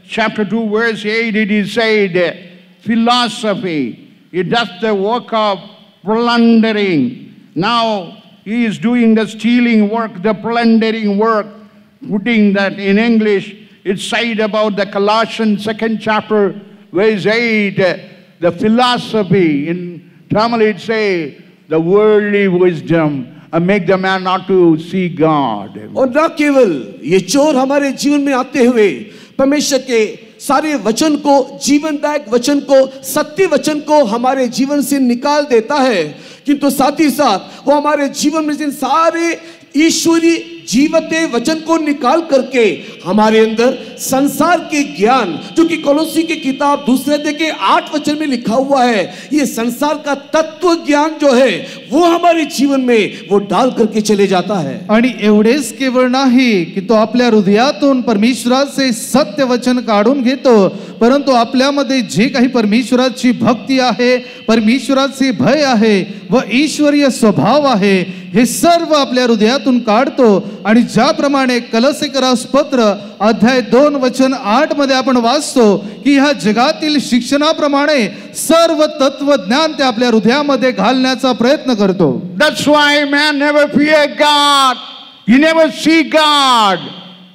chapter 2 verse 8 it is said, philosophy, it does the work of plundering. Now he is doing the stealing work, the plundering work, putting that in English. It's said about the Colossians 2nd chapter verse 8, the philosophy. In Tamil it say, the worldly wisdom, and make the man not to see God. और न केवल ये चोर हमारे जीवन में आते हुए परमेश्वर के सारे वचन को, जीवनदायक वचन को, सत्य वचन को हमारे जीवन से निकाल देता है, किंतु साथ ही साथ वो हमारे जीवन में जिन सारे ईश्वरीय जीवते वचन को निकाल करके हमारे अंदर संसार के ज्ञान, जो कि कोलोसी की किताब 2 अध्याय के 8 वचन में लिखा हुआ है, ये संसार का तत्व ज्ञान जो है वो हमारे जीवन में वो डाल करके चले जाता है. आणि एवढेच केवळ नाही की तो आपल्या हृदयातून परमेश्वराचे सत्य वचन काढून घेतो, परंतु आपल्यामध्ये जे काही परमेश्वराची भक्ती आहे, परमेश्वराचे भय आहे व ईश्वरीय स्वभाव आहे, हे सर्व आपल्या हृदयातून काढतो. आणि ज्याप्रमाणे कलसीकरास पत्र अध्याय 2 वचन 8 मध्ये आपण वाचतो की ह्या जगातील शिक्षणाप्रमाणे सर्व तत्वज्ञान ते आपल्या हृदयामध्ये घालण्याचा प्रयत्न करतो. That's why man never fear God. You never see God,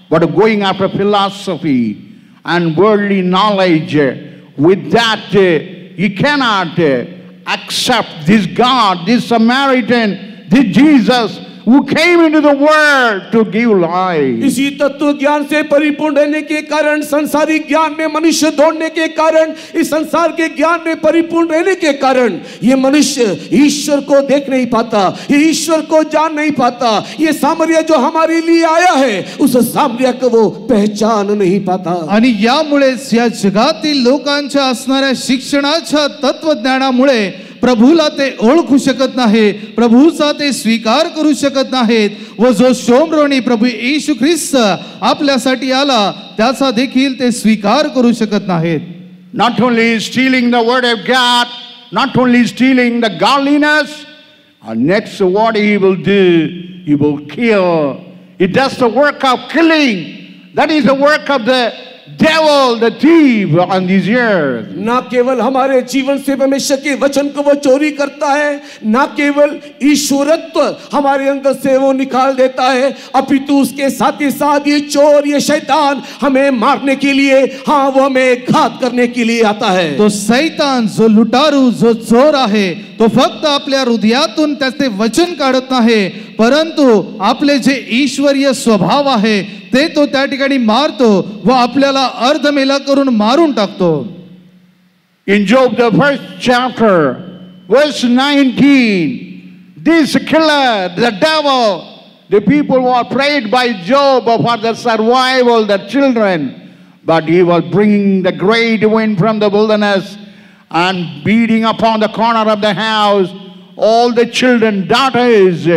but going after philosophy and worldly knowledge. With that, he cannot accept this God, this Samaritan, this Jesus, who came into the world to give life. इसी तत्व ज्ञान से परिपूर्ण रहने के कारण, संसारिक ज्ञान में मनुष्य दौड़ने के कारण, इस संसार के ज्ञान में परिपूर्ण रहने के कारण ये मनुष्य ईश्वर को देख नहीं पाता, ये ईश्वर को जान नहीं पाता। ये सामरिया जो हमारे लिए आया है, उस सामरिया को वो पहचान नहीं पाता। आणि यामुळेच या जगातील लोकांच्या असणाऱ्या शिक्षणाच्या तत्वज्ञानामुळे प्रभूला ते ओळखू शकत नाही, प्रभूचा ते स्वीकार करू शकत नाहीत व जो शोमरोनी प्रभू येशू ख्रिस्त आपल्यासाठी आला त्याचा देखील ते स्वीकार करू शकत नाहीत. Not only stealing the word of God, not only stealing the godliness, and next what he will do, he will kill. He does the work of killing. That is the work of the devil, the thief on this earth. ना केवल हमारे जीवन से परमेश्वर के वचन को वो चोरी करता है, ना केवल ईश्वरत्व हमारे अंदर से वो निकाल देता है, अपितु उसके साथ ही साथ ये चोर, ये शैतान हमें मारने के लिए, हाँ वो हमें घात करने के लिए आता है. तो सैतान जो लुटारू, जो चोर आहे, तो फक्त आपल्या हृदयातून त्याचे वचन काढत नाही, परंतु आपले जे ईश्वरीय स्वभाव आहे ते तो त्या ठिकाणी मारतो व आपल्याला अर्धमेला करून मारून टाकतो. In Job, the first chapter, verse 19, this killer, the devil, the people were prayed by Job for the survival, the children, but he was bringing the great wind from the wilderness and beating upon the corner of the house. All the children, daughters,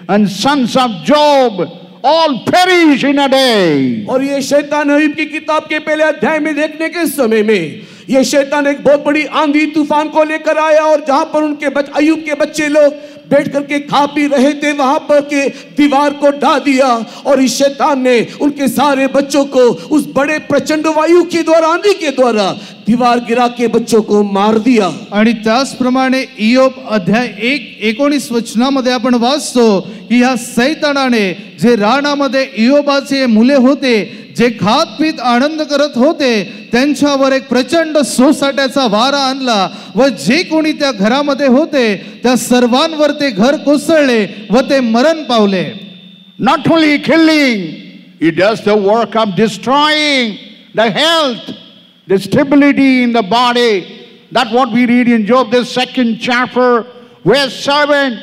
and sons of Job all perish in a day. और ये शैतान अय्यूब की किताब के पहले अध्याय में देखने के समय में ये शैतान एक बहुत बड़ी आंधी तूफान को लेकर आया और जहां पर उनके अय्यूब के बच्चे लोग बैठ करके खा पी रहे थे, वहां पर के दीवार को ढा दिया और इस शैतान ने उनके सारे बच्चों को उस बड़े प्रचंड वायु के द्वारा, आंधी के द्वारा दीवार गिरा के बच्चों को मार दिया. आणि त्याचप्रमाणे इयोब अध्याय 1:19 वचनामध्ये आपण वाचतो की या सैतानाने जे रानामध्ये इयोबाचे मुले होते, जे खात पीत आनंद करत होते, त्यांच्यावर एक प्रचंड सोसाट्याचा वारा आणला व जे कोणी त्या घरामध्ये होते त्या सर्वांवर ते घर कोसळले व ते मरण Pawle. Not only killing, he does the work of destroying the health, the stability in the body. That's what we read in Job, the 2nd chapter, verse 7.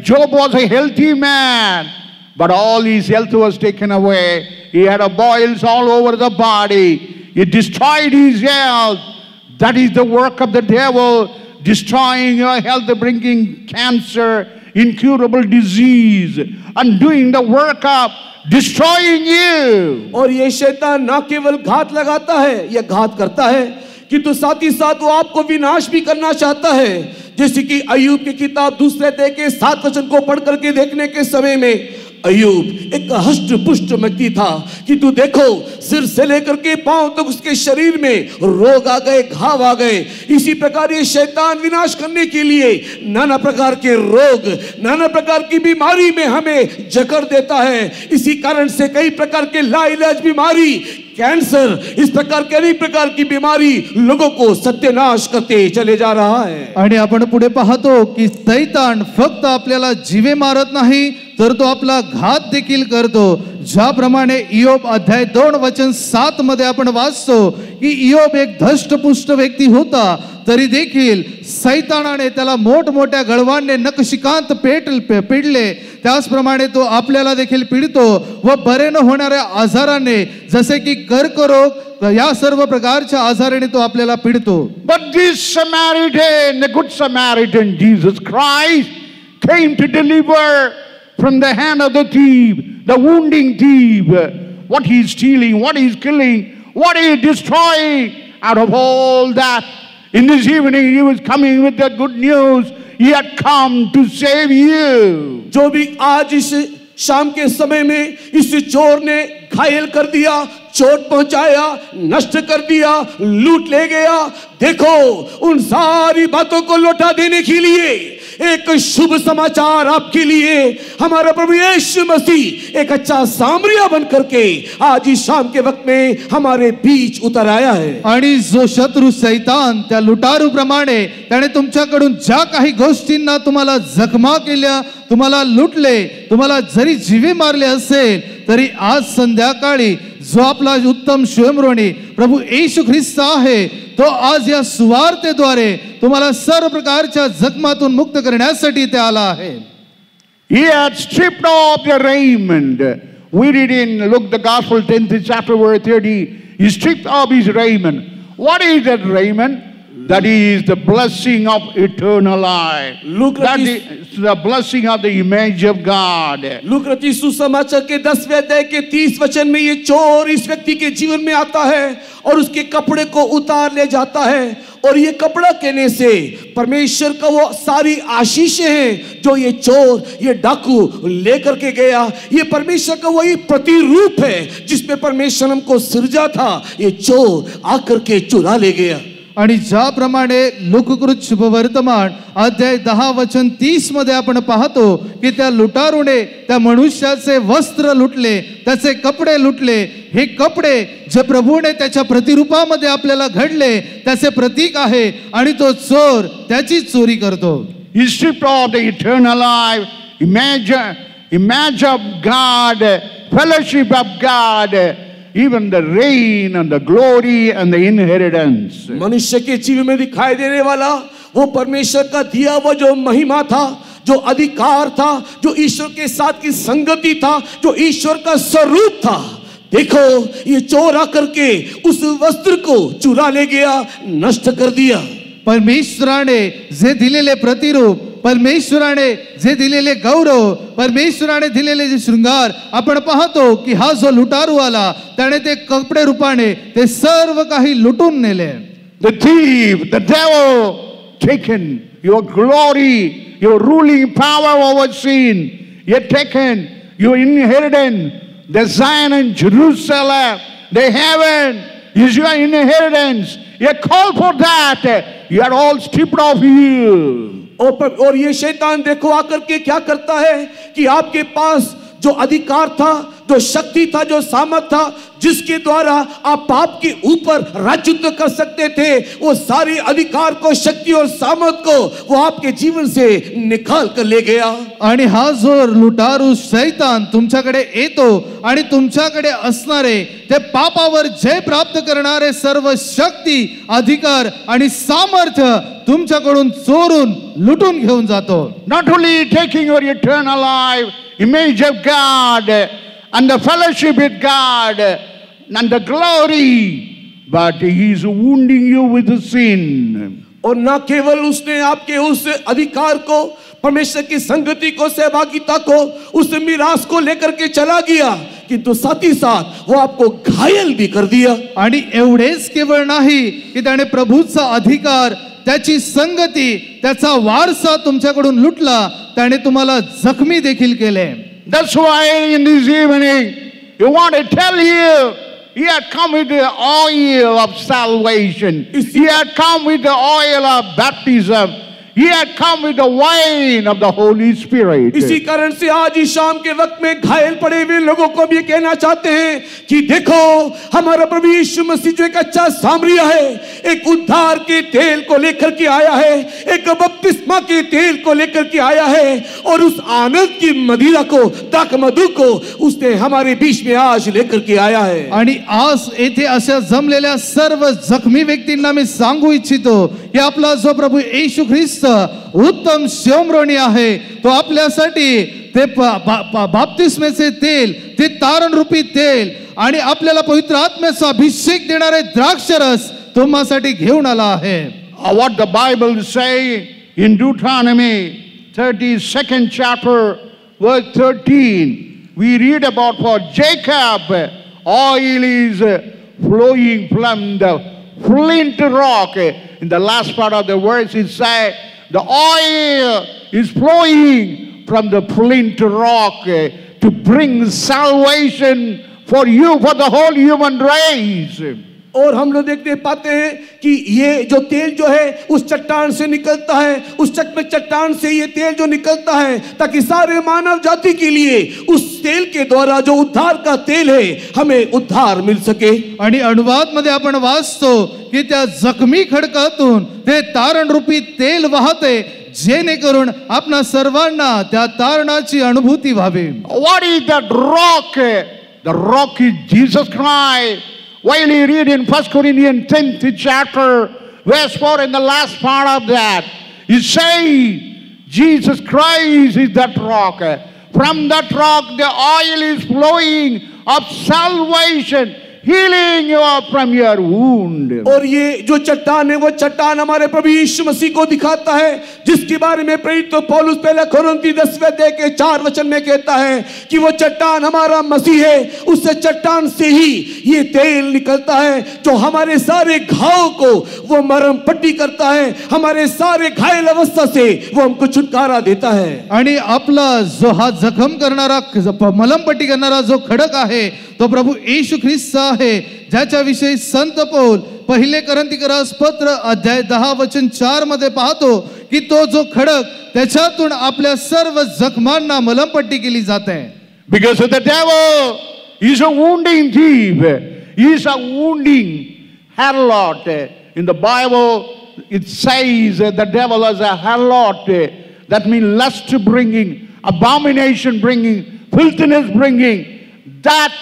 Job was a healthy man, but all his health was taken away. He had boils all over the body. He destroyed his health. That is the work of the devil, destroying your health, bringing cancer, incurable disease, and doing the work of destroying you. और ये शैतान ना केवल घात लगाता है, यह घात करता है कि तो साथ ही साथ वो आपको विनाश भी करना चाहता है. जैसे कि अय्यूब की किताब 2 अध्याय के 7 वचन को पढ़ करके देखने के समय में अय्यूब एक हष्ट पुष्ट व्यक्ति था कि तू देखो सिर से लेकर के पांव तक उसके शरीर में रोग आ गए, घाव आ गए. इसी प्रकार ये शैतान विनाश करने के लिए नाना प्रकार के रोग, नाना प्रकार की बीमारी में हमें जकड़ देता है. इसी कारण से कई प्रकार के लाइलाज बीमारी, कैंसर, इस प्रकार के अनेक प्रकार की बीमारी लोगों को सत्यानाश करते चले जा रहा है. आणि आपण पुढे पाहतो की सैतान फक्त आपल्याला जीवे मारत नाही तर तो आपला घात देखील करतो. ज्याप्रमाणे इयोब अध्याय 2 वचन 7 मध्ये आपण वाचतो की इयोब एक धष्टपुष्ट व्यक्ती होता, तरी देखील सैतानाने त्याला मोठमोठ्या गळवांनी नखशिकांत पिडले. त्याचप्रमाणे तो आपल्याला देखील पिडतो व बरे न होणाऱ्या आजाराने, जसे की कर्करोग, या सर्व प्रकारच्या आजाराने तो आपल्याला पिडतो. But this Samaritan, the good Samaritan, Jesus Christ, came to deliver from the hand of the thief, the wounding thief, what he is stealing, what he is killing, what he is destroying. Out of all that, in this evening he was coming with the good news. He had come to save you. जो भी आज इस शाम के समय में इस चोर ने घायल कर दिया, चोट पहुंचाया, नष्ट कर दिया, लूट ले गया। देखो, उन सारी बातों को लौटा देने के लिए एक शुभ समाचार आपके लिए हमारा प्रभु यीशु मसीह एक अच्छा सामरिया बन करके आज इस शाम के वक्त में हमारे बीच उतर आया है। आणि जो शत्रू सैतान त्या लुटारू प्रमाणे त्याने तुमच्याकडून ज्या काही गोष्टींना तुम्हाला जखमा केल्या, तुम्हाला लुटले, तुम्हाला जरी जीवे मारले असेल तरी आज संध्याकाळी जो आपला उत्तम शिवमरोणी प्रभू येशू ख्रिस्त आहे तो आज या सुवार्तेद्वारे तुम्हाला सर्व प्रकारच्या जखमातून मुक्त करण्यासाठी ते आला आहे. He had stripped off the raiment. We read in Luke the Gospel 10th chapter verse 30. He stripped off his raiment. What is that raiment? That is the blessing of eternal life. That is the blessing of the image of God. Look रचित सुसमाचार के 10वें अध्याय के 30 वचन में ये चोर इस व्यक्ति के जीवन में आता है और उसके कपड़े को उतार ले जाता है, और ये कपड़ा कहने से परमेश्वर का वो सारी आशीषें हैं जो ये चोर, ये डाकू लेकर के गया। ये परमेश्वर का वही प्रतिरूप है जिसमें परमेश्वर हमको सृजा था, ये चोर आकर के चुरा ले गया। आणि ज्याप्रमाणे लोककृत शुभवर्तमान अध्याय 10 वचन 30 मध्ये आपण पाहतो की त्या लुटारूने त्या मनुष्याचे वस्त्र लुटले, त्याचे कपडे लुटले। हे कपडे जे प्रभूने त्याच्या प्रतिरूपामध्ये आपल्याला घडले त्याचे प्रतीक आहे आणि तो चोर त्याची चोरी करतो। He stripped off the eternal life, image of God, fellowship of God, even the reign and the glory and the inheritance. मनुष्य के जीवन में दिखाई देने वाला वो परमेश्वर का दिया हुआ जो महिमा था, जो अधिकार था, जो ईश्वर के साथ की संगति था, जो ईश्वर का स्वरूप था। देखो, ये चोर आकर के उस वस्त्र को चुरा ले गया, नष्ट कर दिया। परमेश्वराने जे दिलेले प्रतिरूप, परमेश्वराने जे दिलेले गौरव, परमेश्वराने दिलेले जे शृंगार आपण पाहतो की हा जो लुटारू आला त्याने ते कपडे रूपाने ते सर्व काही लुटून नेले। The thief, the devil, taken your glory, your ruling power over sin. He had taken your inheritance, the Zion and Jerusalem, the heaven is your inheritance. He had called for that. You are all stripped off you. और ये शैतान देखो आकर के क्या करता है कि आपके पास जो अधिकार था, जो शक्ति था, जो सामर्थ था, जिसके द्वारा आप पाप के ऊपर राजत्व कर सकते थे, वो सारे अधिकार को, शक्ति और सामर्थ को वो आपके जीवन से निकाल कर ले गया। आणि हा जो लुटारू शैतान तुमच्याकडे येतो आणि तुमच्याकडे असणारे ते पापावर जय प्राप्त करणारे सर्व शक्ती, अधिकार आणि सामर्थ्य तुमच्याकडून चोरून लुटून घेऊन जातो। Not only taking your eternal life, image of God and the fellowship with God and the glory, but he is wounding you with the sin. और न केवल उसने आपके उस अधिकार को, परमेश्वर की संगति को, सहभागिता को, उस मिरास को लेकर के चला गया, किंतु साथ ही साथ वो आपको घायल भी कर दिया। आणि एवढेच केवळ नाही की त्याने प्रभूचा अधिकार, त्याची संगती, त्याचा वारसा तुमच्याकडून लुटला, त्याने तुम्हाला जखमी देखील केले। That's why in this evening we want to tell you, he had come with the oil of salvation. He had come with the oil of baptism. He had come with the wine of the Holy Spirit. इसी कारण से आज इस शाम के वक्त में घायल पड़े हुए लोगों को भी कहना चाहते हैं कि देखो, हमारा प्रभु यीशु मसीह जो एक अच्छा सामरिया है, एक उद्धार के तेल को लेकर के आया है, एक बपतिस्मा के तेल को लेकर के आया है, और उस आनंद की मदिरा को, दाख मधु को उसने हमारे बीच में आज लेकर के आया है। आणि आज येथे अशा जमलेल्या सर्व जखमी व्यक्तींना मी सांगू इच्छितो की आपला जो प्रभू येशू ख्रिस्त उत्तम शिवमरोणी आहे, तो आपल्यासाठी ते बाप्तिस्मेचे तेल, ते तारण रूपी तेल आणि आपल्याला पवित्र आत्म्याचा अभिषेक देणारे द्राक्षरस तुम्हासाठी घेऊन आला आहे। What the Bible say in Deuteronomy 32nd chapter verse 13, we read about for Jacob oil is flowing from the flint rock. In the last part of the verse it says the oil is flowing from the flint rock to bring salvation for you, for the whole human race. और हम लोग देखने पाते हैं कि ये जो तेल जो है उस चट्टान से निकलता है, उस चट्टान से ये तेल जो निकलता है ताकि सारे मानव जाति के लिए उस तेल के द्वारा जो उद्धार का तेल है हमें उद्धार मिल सके. आणि अनुवाद मध्ये आपण वाचतो की त्या जखमी खडकातून ते तारण रूपी तेल वाहते जेणेकरून आपणा सर्वांना त्या तारणाची अनुभूती व्हावी. What is that rock? The rock is Jesus Christ. While you read in 1 Corinthians 10th chapter, verse 4, in the last part of that, it says, Jesus Christ is that rock. From that rock, the oil is flowing of salvation, healing you from your wound. और ये जो चट्टान है वो चट्टान हमारे प्रभु यीशु मसीह को दिखाता है, जिसके बारे में प्रेरित पौलुस पहला कोरिन्थी 10वें अध्याय के 4 वचन में कहता है कि वो चट्टान हमारा मसीह है. उससे चट्टान से ही ये तेल निकलता है जो हमारे सारे घाव को वो मरहम पट्टी करता है, हमारे सारे घायल अवस्था से वो हमको छुटकारा देता है. आणि आपला जो हा जखम करणारा मलमपट्टी करणारा जो खडक आहे तो प्रभु येशू ख्रिस्त आहे, ज्याच्या विषयी संत पौल पहिले कोरिन्थीकरास पत्र अध्याय 10 वचन 4 मध्ये पाहतो की तो जो खडक त्याच्यातून आपल्या सर्व जखमांना मलमपट्टी केली जाते. Because the devil is a wounding thief. He is a wounding harlot. In the Bible it says the devil is a harlot. That means lust bringing, abomination bringing, filthiness bringing. That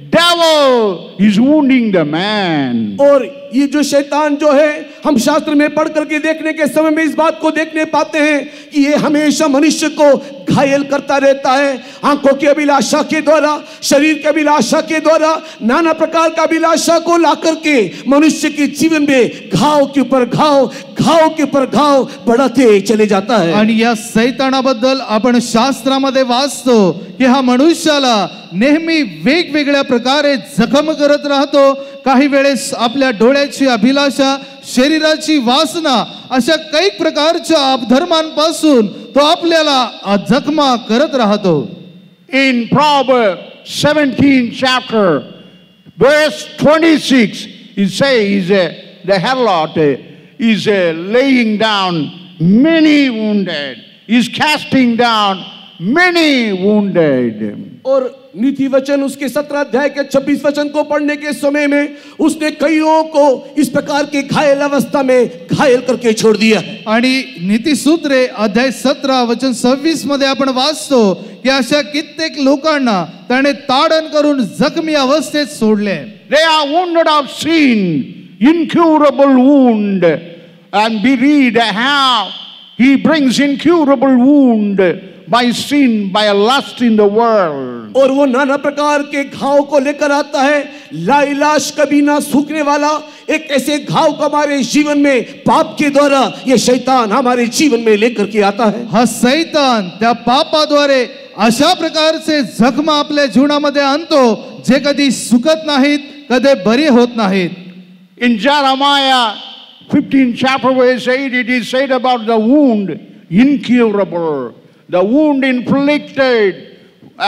devil is wounding the man. और ये जो शैतान जो है हम शास्त्र में पढ़ करके देखने के समय में इस बात को देखने पाते हैं कि ये हमेशा मनुष्य को घायल करता रहता है. आंखों की अभिलाषा के द्वारा, शरीर की अभिलाषा के द्वारा, नाना प्रकार का अभिलाषा को ला करके मनुष्य के जीवन में घाव के ऊपर घाव, घाव के ऊपर घाव बढ़ते चले जाता है. आणि या सैतानाबद्दल आपण शास्त्रामध्ये वाचतो की हा मनुष्याला नेहमी वेगवेगळ्या प्रकारे जखम करत राहतो. काही वेळेस आपल्या डोळ्याची अभिलाषा, शरीराची वासना अशा काही प्रकारच्या अपधर्मांपासून तो आपल्याला जखमा करत राहतो. In Proverbs 17 chapter verse 26 it says the harlot is laying down many wounded, is casting down many wounded. और नीति वचन उसके 17 अध्याय के 26 वचन को पढ़ने के समय में उसने कईयों को इस प्रकार के घायल अवस्था में घायल करके छोड़ दिया. आणि नीतिसूत्रे अध्याय 17 वचन 26 मध्ये आपण वाचतो की अशा कित्येक लोकांना त्याने ताडण करून जखमी अवस्थेत सोडले. They are wounded of sin, incurable wound. And we read how he brings incurable wound by sin, by a lust in the world. और वो नाना प्रकार के घाव को लेकर आता है, लाइलाज कभी ना सूखने वाला एक ऐसे घाव को हमारे जीवन में पाप के द्वारा ये शैतान हमारे जीवन में लेकर के आता है. हा सैतान त्या पापाद्वारे अशा प्रकारचे जखमा आपल्या जीवनामध्ये आणतो जे कधी सुकत नाहीत, कधी बरे होत नाहीत. In Jeremiah 15 chapter verse 8 it is said about the wound incurable. The wound inflicted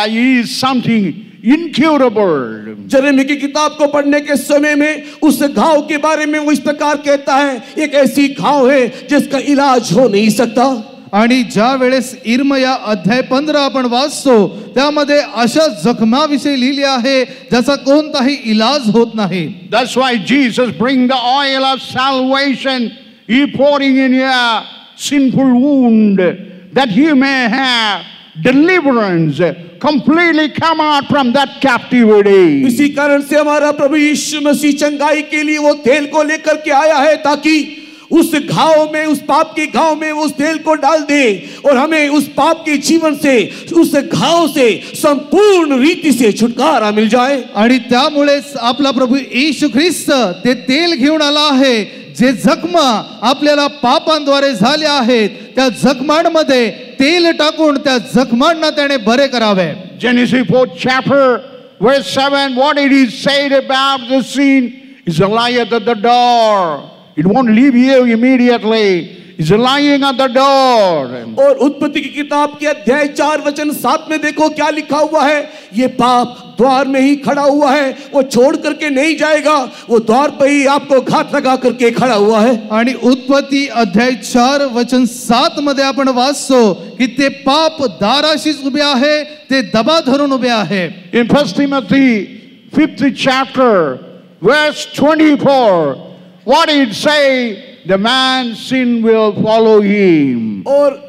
is something incurable. यिर्मयाह की किताब को पढ़ने के समय में उस घाव के बारे में वो इस प्रकार कहता है, एक ऐसी घाव है जिसका इलाज हो नहीं सकता. आणि ज्या वेळेस यिर्मया अध्याय 15 आपण वाचतो त्यामध्ये अशा जखमाविषयी लिहिले आहे ज्याचा कोणताही इलाज होत नाही. That's why Jesus bring the oil of salvation, he pouring in your sinful wound that he may have deliverance, completely come out from that captivity. इसी कारण से हमारा प्रभु यीशु मसीह चंगाई के लिए वो तेल को लेकर के आया है ताकि उस घाव में, उस पाप के घाव में उस तेल को डाल दे और हमें उस पाप के जीवन से, उस घाव से संपूर्ण रीति से छुटकारा मिल जाए. आणि त्यामुळेच आपला प्रभू येशू ख्रिस्त ते तेल घेऊन आला आहे जे जखमा आपल्याला पापांद्वारे झाल्या आहेत त्या जखमांमध्ये तेल टाकून त्या जखमांना त्याने बरे करावे. Genesis 4th chapter verse 7, what it is said about the sin is a lion at the door. It won't leave you immediately. It's lying at the door. और उत्पत्ति की किताब के अध्याय 4 वचन 7 में देखो क्या लिखा हुआ है, ये पाप द्वार में ही खड़ा हुआ है, वो छोड़ करके नहीं जाएगा, वो द्वार पर ही आपको घात लगा करके खड़ा हुआ है. आणि उत्पत्ती अध्याय 4 वचन 7 मध्ये आपण वाचतो की ते पाप दाराशीच उभे आहे, ते दबा धरून उभे आहे. In 1 Timothy 5th chapter, verse 24, what did it say? The man's sin will follow him. और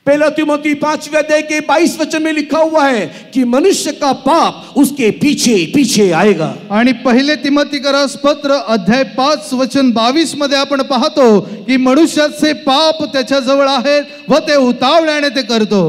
पहला तिमोथी 5वें अध्याय के 22 वचन में लिखा हुआ है कि मनुष्य का पाप उसके पीछे पीछे आएगा. आणि पहिले तिमोथीकरास पत्र अध्याय 5 वचन 22 मध्ये आपण पाहतो की मनुष्याचे पाप त्याच्या जवळ आहेत व ते उतावळ्याने ते करतो.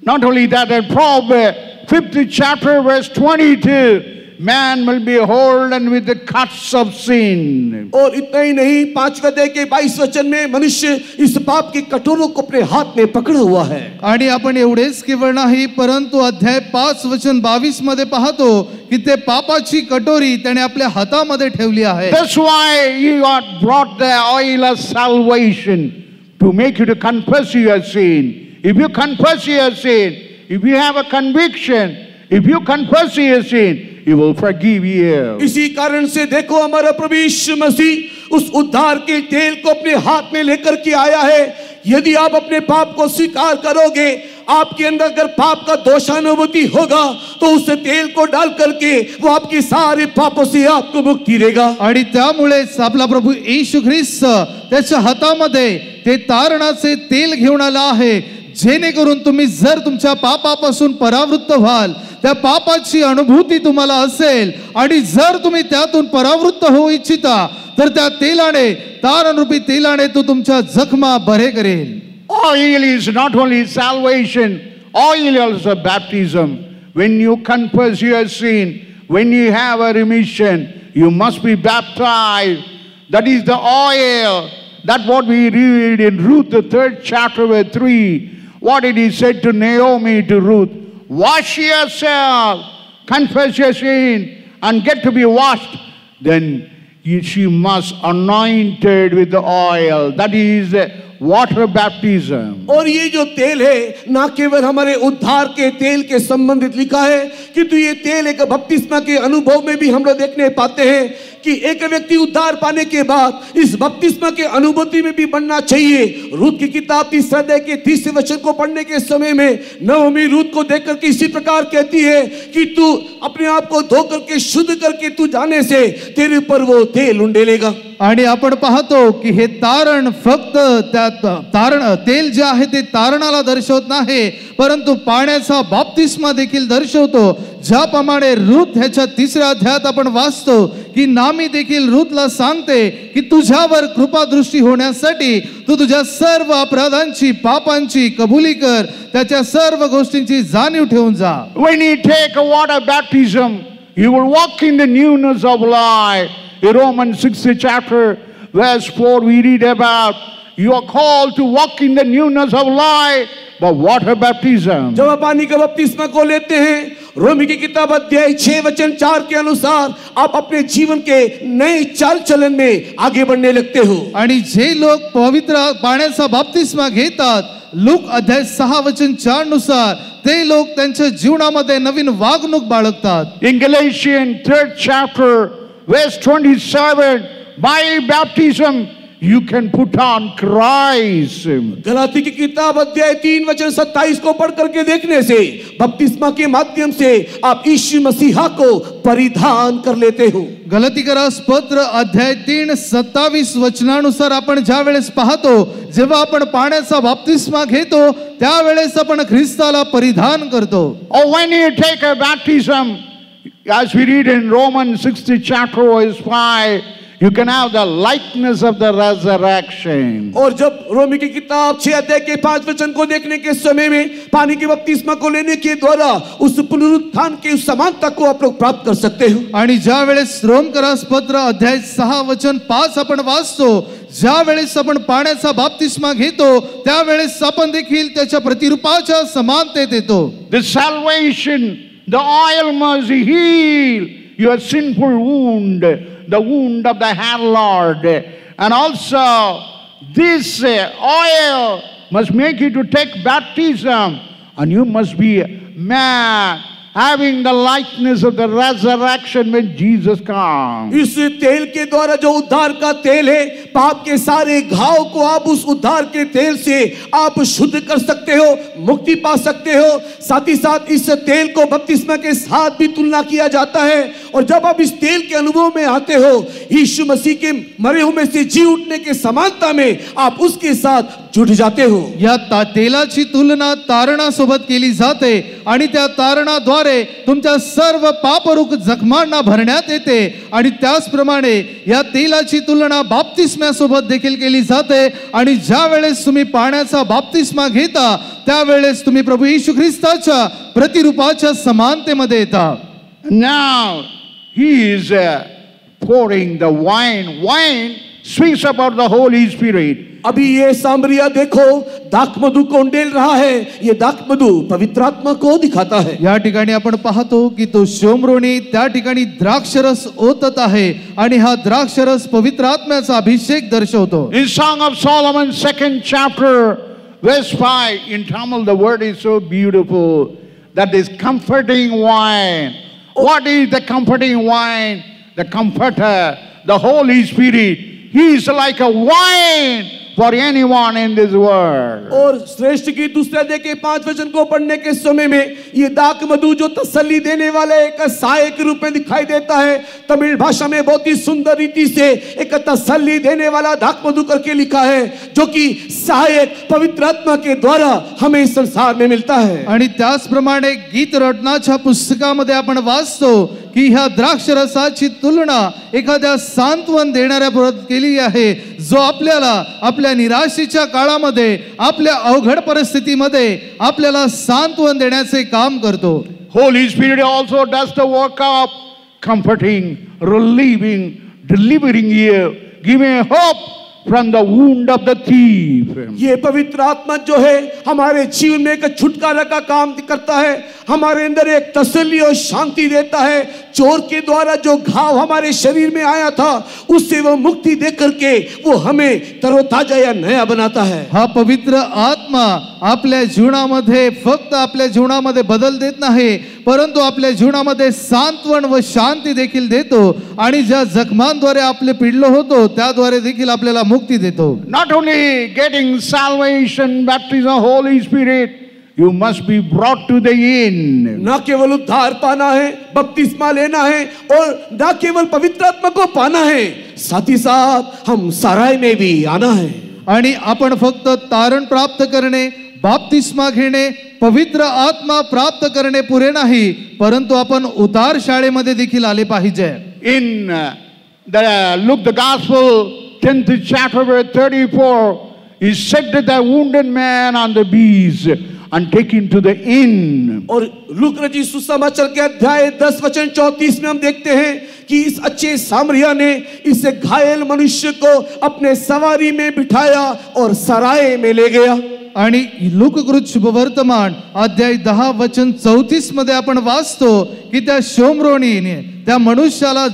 Not only that, in Proverbs 5th chapter, verse 22, man will be holden with the cuts of sin. और इतना ही नहीं, 5वें अध्याय के 22 वचन में मनुष्य इस पाप के कटोरों को अपने हाथ में पकड़ा हुआ है. आणि आपण एवढेच केवळ नाही, परंतु अध्याय 5 वचन 22 मध्ये पाहतो की ते पापाची कटोरी त्याने आपल्या हातामध्ये ठेवली आहे. That's why you got brought the oil of salvation to make you to confess your sin. If you confess your sin, if you have a conviction, if you confess your sin, He will forgive you. इसी कारण से देखो, हमारा प्रभु यीशु मसीह उस उद्धार के तेल को अपने हाथ में लेकर के आया है. यदि आप अपने पाप को स्वीकार करोगे, आपके अंदर अगर पाप का दोषानुभूति होगा, तो उस तेल को डाल करके वो आपके सारे पापों से आपको मुक्ति देगा. आणि त्यामुळेच आपला प्रभू येशू ख्रिस्त त्याच्या हातामध्ये ते तारणाचे तेल घेऊन आला आहे, जेणेकरून तुम्ही जर तुमच्या पापापासून परावृत्त व्हाल, त्या पापाची अनुभूती तुम्हाला असेल आणि जर तुम्ही त्यातून परावृत्त होऊ इच्छिता, तर त्या तेलाने, तारणरूपी तेलाने तो तुमच्या जखमा बरे करेल. Oil is not only salvation, oil is also baptism. When you confess your sin, when you have a remission, you must be baptized. That is the oil. That's what we read in Ruth, the 3rd chapter, verse 3. What did he say to Naomi, to Ruth? Wash yourself, confess your sin, and get to be washed. Then she must anointed with the oil. That is water baptism. और ये जो तेल है, ना केवल हमारे उद्धार के तेल के संबंधित लिखा है, किंतु ये तेल एक बपतिस्मा के अनुभव में भी हम लोग देखने पाते हैं कि एक व्यक्ति उद्धार पाने के बाद इस बपतिस्मा के अनुभूति में भी बनना चाहिए. रूत की किताब 3 अध्याय के 30 वचन को पढ़ने के समय में नओमी रूत को देख करके इसी प्रकार कहती है कि तू अपने आप को धो करके शुद्ध करके तू जाने से तेरे ऊपर वो तेल उंडेलेगा. आणि आपण पाहतो की हे तारण फक्त त्या तारण तेल जे आहे ते तारणाला दर्शवत नाही, परंतु पाण्याचा बाप्तिस्मा देखील दर्शवतो. ज्याप्रमाणे रूत ह्याच्या 3ऱ्या अध्यायात आपण वाचतो की नामी देखील रूतला सांगते की तुझ्यावर कृपादृष्टी होण्यासाठी तू तुझ्या सर्व अपराधांची, पापांची कबुली कर, त्याच्या सर्व गोष्टींची जाणीव ठेवून जा. When you take a water baptism, you will walk in the newness of life. In Romans 6th chapter, verse 4, we read about you are called to walk in the newness of life by water baptism. जब आप पानी का बपतिस्मा को लेते हैं, रोमी की किताब अध्याय 6 वचन 4 के अनुसार आप अपने जीवन के नए चाल चलन में आगे बढ़ने लगते हो. आणि जे लोक पवित्र पाण्याचा बाप्तिस्मा घेतात, लूक अध्याय 6 वचन 4 नुसार ते लोक त्यांच्या जीवनामध्ये नवीन वागणूक बाळगतात. In Galatians 3rd chapter, verse 27, by baptism you can put on Christ. Galati की किताब अध्याय 3 वचन 27 को पढ़ करके देखने से बपतिस्मा के माध्यम से आप यीशु मसीहा को परिधान कर लेते हो. गलातीकरास पत्र अध्याय 3 27 वचनानुसार आपण ज्या वेळेस पाहतो, जेव्हा आपण पाण्याचा बाप्तिस्मा घेतो त्यावेळेस आपण ख्रिस्ताला परिधान करतो. Or when you take a baptism, as we read in Romans 6th chapter, verse 5, you can have the likeness of the resurrection. और जब रोमी की किताब 6 अध्याय के 5 वचन को देखने के समय में पानी के बपतिस्मा को लेने के द्वारा उस पुनरुत्थान की उस समानता को आप लोग प्राप्त कर सकते हो. आणि ज्या वेळेस रोमकरास पत्र अध्याय 6 वचन 5 आपण वाचतो, ज्या वेळेस आपण पाण्याचा बाप्तिस्मा घेतो त्यावेळेस आपण देखील त्याच्या प्रतिरूपाच्या समानतेत येतो. The salvation, the oil must heal your sinful wound, the wound of the hand, Lord. And also this oil must make you to take baptism, and you must be man having the likeness of the resurrection when Jesus comes. इस तेल के द्वारा जो उद्धार का तेल है, पाप के सारे घाव को आप उस उद्धार के तेल से आप शुद्ध कर सकते हो, मुक्ति पा सकते हो। साथ ही साथ इस तेल को बपतिस्मा के साथ भी तुलना किया जाता है, और जब आप इस तेल के अनुभव में आते हो, यीशु मसीह के मरे हुए में से जी उठने के समानता में आप उसके साथ जुड़ जाते हो। या तेलाची तुलना तारणासोबत केली जाते आणि त्या तारणाद्वारे तुमच्या सर्व पापरूप जखमांना भरण्यात येते, आणि त्याचप्रमाणे या तेलाची तुलना बाप्तिस्म्यासोबत देखील केली जाते, आणि ज्या वेळेस तुम्ही पाण्याचा बाप्तिस्मा घेता त्यावेळेस तुम्ही प्रभू येशू ख्रिस्ताच्या प्रतिरूपाच्या समानतेमध्ये येता। Now he is pouring the wine. Wine speaks about the Holy Spirit. अभी ये सामरिया देखो दाखमधु को उंडेल रहा है, ये दाखमधु पवित्र आत्मा को दिखाता है। या ठिकाणी आपण पाहतो की तो शोमरोनी त्या ठिकाणी द्राक्षरस ओतत आहे, आणि हा द्राक्षरस पवित्र आत्म्याचा अभिषेक दर्शवतो। In Song of Solomon 2nd chapter verse 5, in Tamil the word is so beautiful, that is comforting wine. What is the comforting wine? The comforter, the Holy Spirit. He is like a wine for anyone in this world. और श्रेष्ठ की दूसरे अध्याय के 5 वचन को पढ़ने के समय में ये दाखमधु जो तसल्ली देने वाले एक साये के रूप में दिखाई देता है। तमिल भाषा में बहुत ही सुंदर रीति से एक तसल्ली देने वाला दाखमधु करके लिखा है, जो कि सहायक पवित्र आत्मा के द्वारा हमें इस संसार में मिलता है। आणि त्याचप्रमाणे गीत रत्नाच्या पुस्तकामध्ये आपण वाचतो की ह्या द्राक्षरसाची तुलना एखाद्या सांत्वन देणाऱ्या बरोबर केली आहे, जो आपल्याला आपल्या निराशेच्या काळामध्ये, आपल्या अवघड परिस्थितीमध्ये आपल्याला सांत्वन देण्याचे काम करतो। Holy Spirit also does the work of comforting, relieving, delivering you, giving hope from the wound of the thief. ये पवित्र आत्मा जो है हमारे जीवन में एक छुटकारा का काम करता है, हमारे अंदर एक तसल्ली और शांति देता है। चोर के द्वारा जो घाव हमारे शरीर में आया था, उससे वो मुक्ति दे करके वो हमें तरोताजा या नया बनाता है। हा पवित्र आत्मा आपल्या जीवनामध्ये फक्त आपल्या जीवनामध्ये बदल देत नाही, परंतु आपल्या जीवनामध्ये सांत्वन व शांती देखील देतो, आणि ज्या जखमांद्वारे आपले पिडलो होतो त्याद्वारे देखील आपल्याला मुक्ती देतो। Not only getting salvation, baptism, Holy Spirit, you must be brought to the end. न केवल उद्धार पाना है, बपतिस्मा लेना है, और न केवल पवित्र आत्मा को पाना है, साथ ही साथ हम सराय में भी आना है। आणि आपण फक्त तारण प्राप्त करणे, बाप्तिस्मा घेणे, पवित्र आत्मा प्राप्त करणे पुरे नाही, परंतु आपण उतार शाळेमध्ये देखील आले पाहिजे। In the Luke the Gospel 10th chapter verse 34, is said that the wounded man on the beast and taken to the inn. और लूका रचित सुसमाचार के अध्याय 10 वचन 34 में हम देखते हैं कि इस अच्छे सामरिया ने इस घायल मनुष्य को अपने सवारी में बिठाया और सराय में ले गया। आणि लूककृत शुभवर्तमान अध्याय 10 वचन 34 मध्ये आपण वाचतो की त्या शोमरोनीने त्या मनुष्याला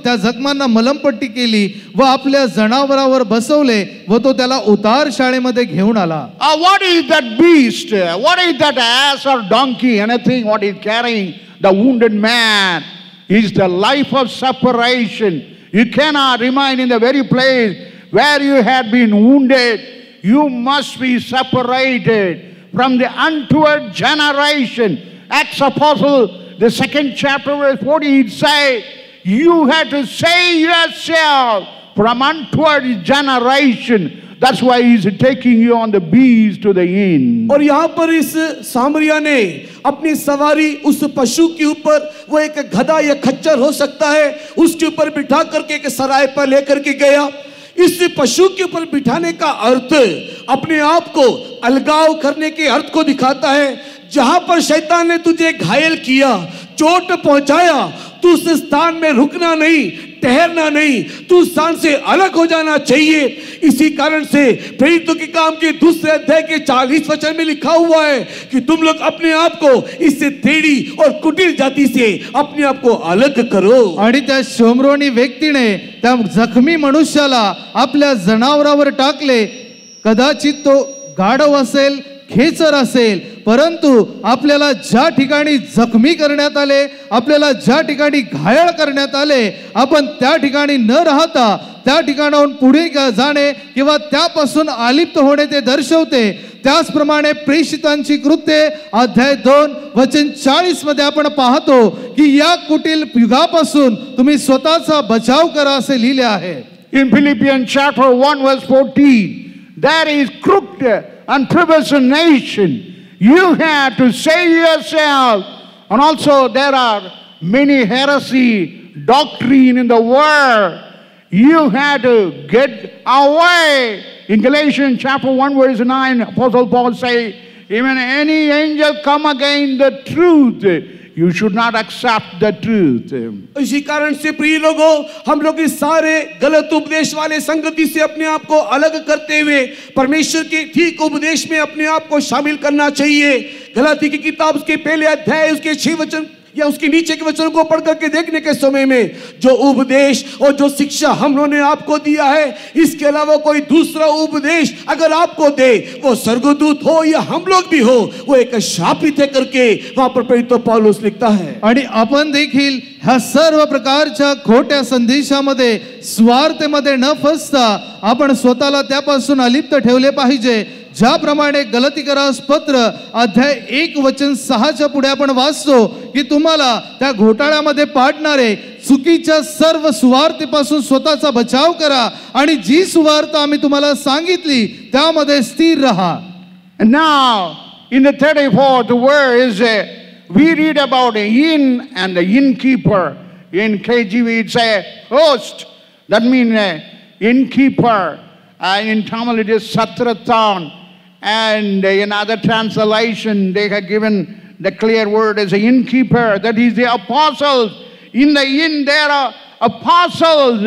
त्या जखमांना मलमपट्टी केली व आपल्या जनावरावर बसवले व तो त्याला उतार शाळेमध्ये घेऊन आला। What is that beast? What is that ass or donkey? Anything what is carrying the wounded man is the life of separation. You cannot remain in the very place where you had been wounded. You must be separated from the untoward generation. Acts Apostle, the 2nd chapter verse 40, it says, you have to save yourself from untoward generation. That's why he's taking you on the beast to the inn. और यहाँ पर इस सामरिया ने अपनी सवारी उस पशु के ऊपर, वो एक गधा या खच्चर हो सकता है, उसके ऊपर बिठा करके एक सराय पर लेकर के गया। इस पशु के ऊपर बिठाने का अर्थ अपने आप को अलगाव करने के अर्थ को दिखाता है। जहां पर शैतान ने तुझे घायल किया, चोट पहुंचाया, तू उस स्थान में रुकना नहीं, ठहरना नहीं, तू उस स्थान से अलग हो जाना चाहिए। इसी कारण से प्रेरितों के काम के 2 अध्याय के 40 वचन में लिखा हुआ है कि तुम लोग अपने आप को इससे टेढ़ी और कुटिल जाति से अपने आप को अलग करो। आणि त्या शोमरोनी व्यक्तीने त्या जखमी मनुष्याला आपल्या जनावरावर टाकले। कदाचित तो गाढव असेल, खेचर असेल, परंतु आपल्याला ज्या ठिकाणी जखमी करण्यात आले, आपल्याला ज्या ठिकाणी घायल करण्यात आले, आपण त्या ठिकाणी न राहता त्या ठिकाणाहून पुढे जाणे किंवा त्यापासून अलिप्त होणे ते दर्शवते. त्याचप्रमाणे प्रेषितांची कृत्ये अध्याय 2 वचन 40 मध्ये आपण पाहतो की या कुटील युगापासून तुम्ही स्वतःचा बचाव करा असे लिहिले आहे. In Philippians chapter 1 verse 14, there is crooked and perverse nation. You have to save yourself. And also there are many heresy doctrine in the world. You have to get away. In Galatians chapter 1 verse 9, Apostle Paul says, even any angel come against the truth, you should not accept the truth. इसी कारण से प्रिय लोगों, हम लोग इस सारे गलत उपदेश वाले संगति से अपने आप को अलग करते हुए परमेश्वर के ठीक उपदेश में अपने आप को शामिल करना चाहिए. गलाती की किताब उसके पहले अध्याय उसके 6 वचन या उसके नीचे के वचनों को पढ़ करके देखने के समय में जो उपदेश और जो शिक्षा हम लोगों ने आपको दिया है, इसके अलावा कोई दूसरा उपदेश अगर आपको दे, वो स्वर्गदूत हो या हम लोग भी हो, वो एक शापित है करके वहां पर पवित्र पौलुस लिखता है. आणि आपण देखील ह्या सर्व प्रकारच्या खोट्या संदेशामध्ये स्वार्थेमध्ये न फसता आपण स्वतःला त्यापासून अलिप्त ठेवले पाहिजे. ज्याप्रमाणे गलातीकरास पत्र अध्याय 1 वचन 6च्या पुढे आपण वाचतो की तुम्हाला त्या घोटाळ्यामध्ये पाडणारे चुकीच्या सर्व सुवार्तेपासून स्वतःचा बचाव करा आणि जी सुवार्ता आम्ही तुम्हाला सांगितली त्यामध्ये स्थिर रहा. And now in the 34th verse we read about the inn and the innkeeper. In KJV it's a host, that means innkeeper. In Tamil it is Satratan, and in other translation they have given the clear word as an innkeeper, that is the apostles. In the inn there are apostles.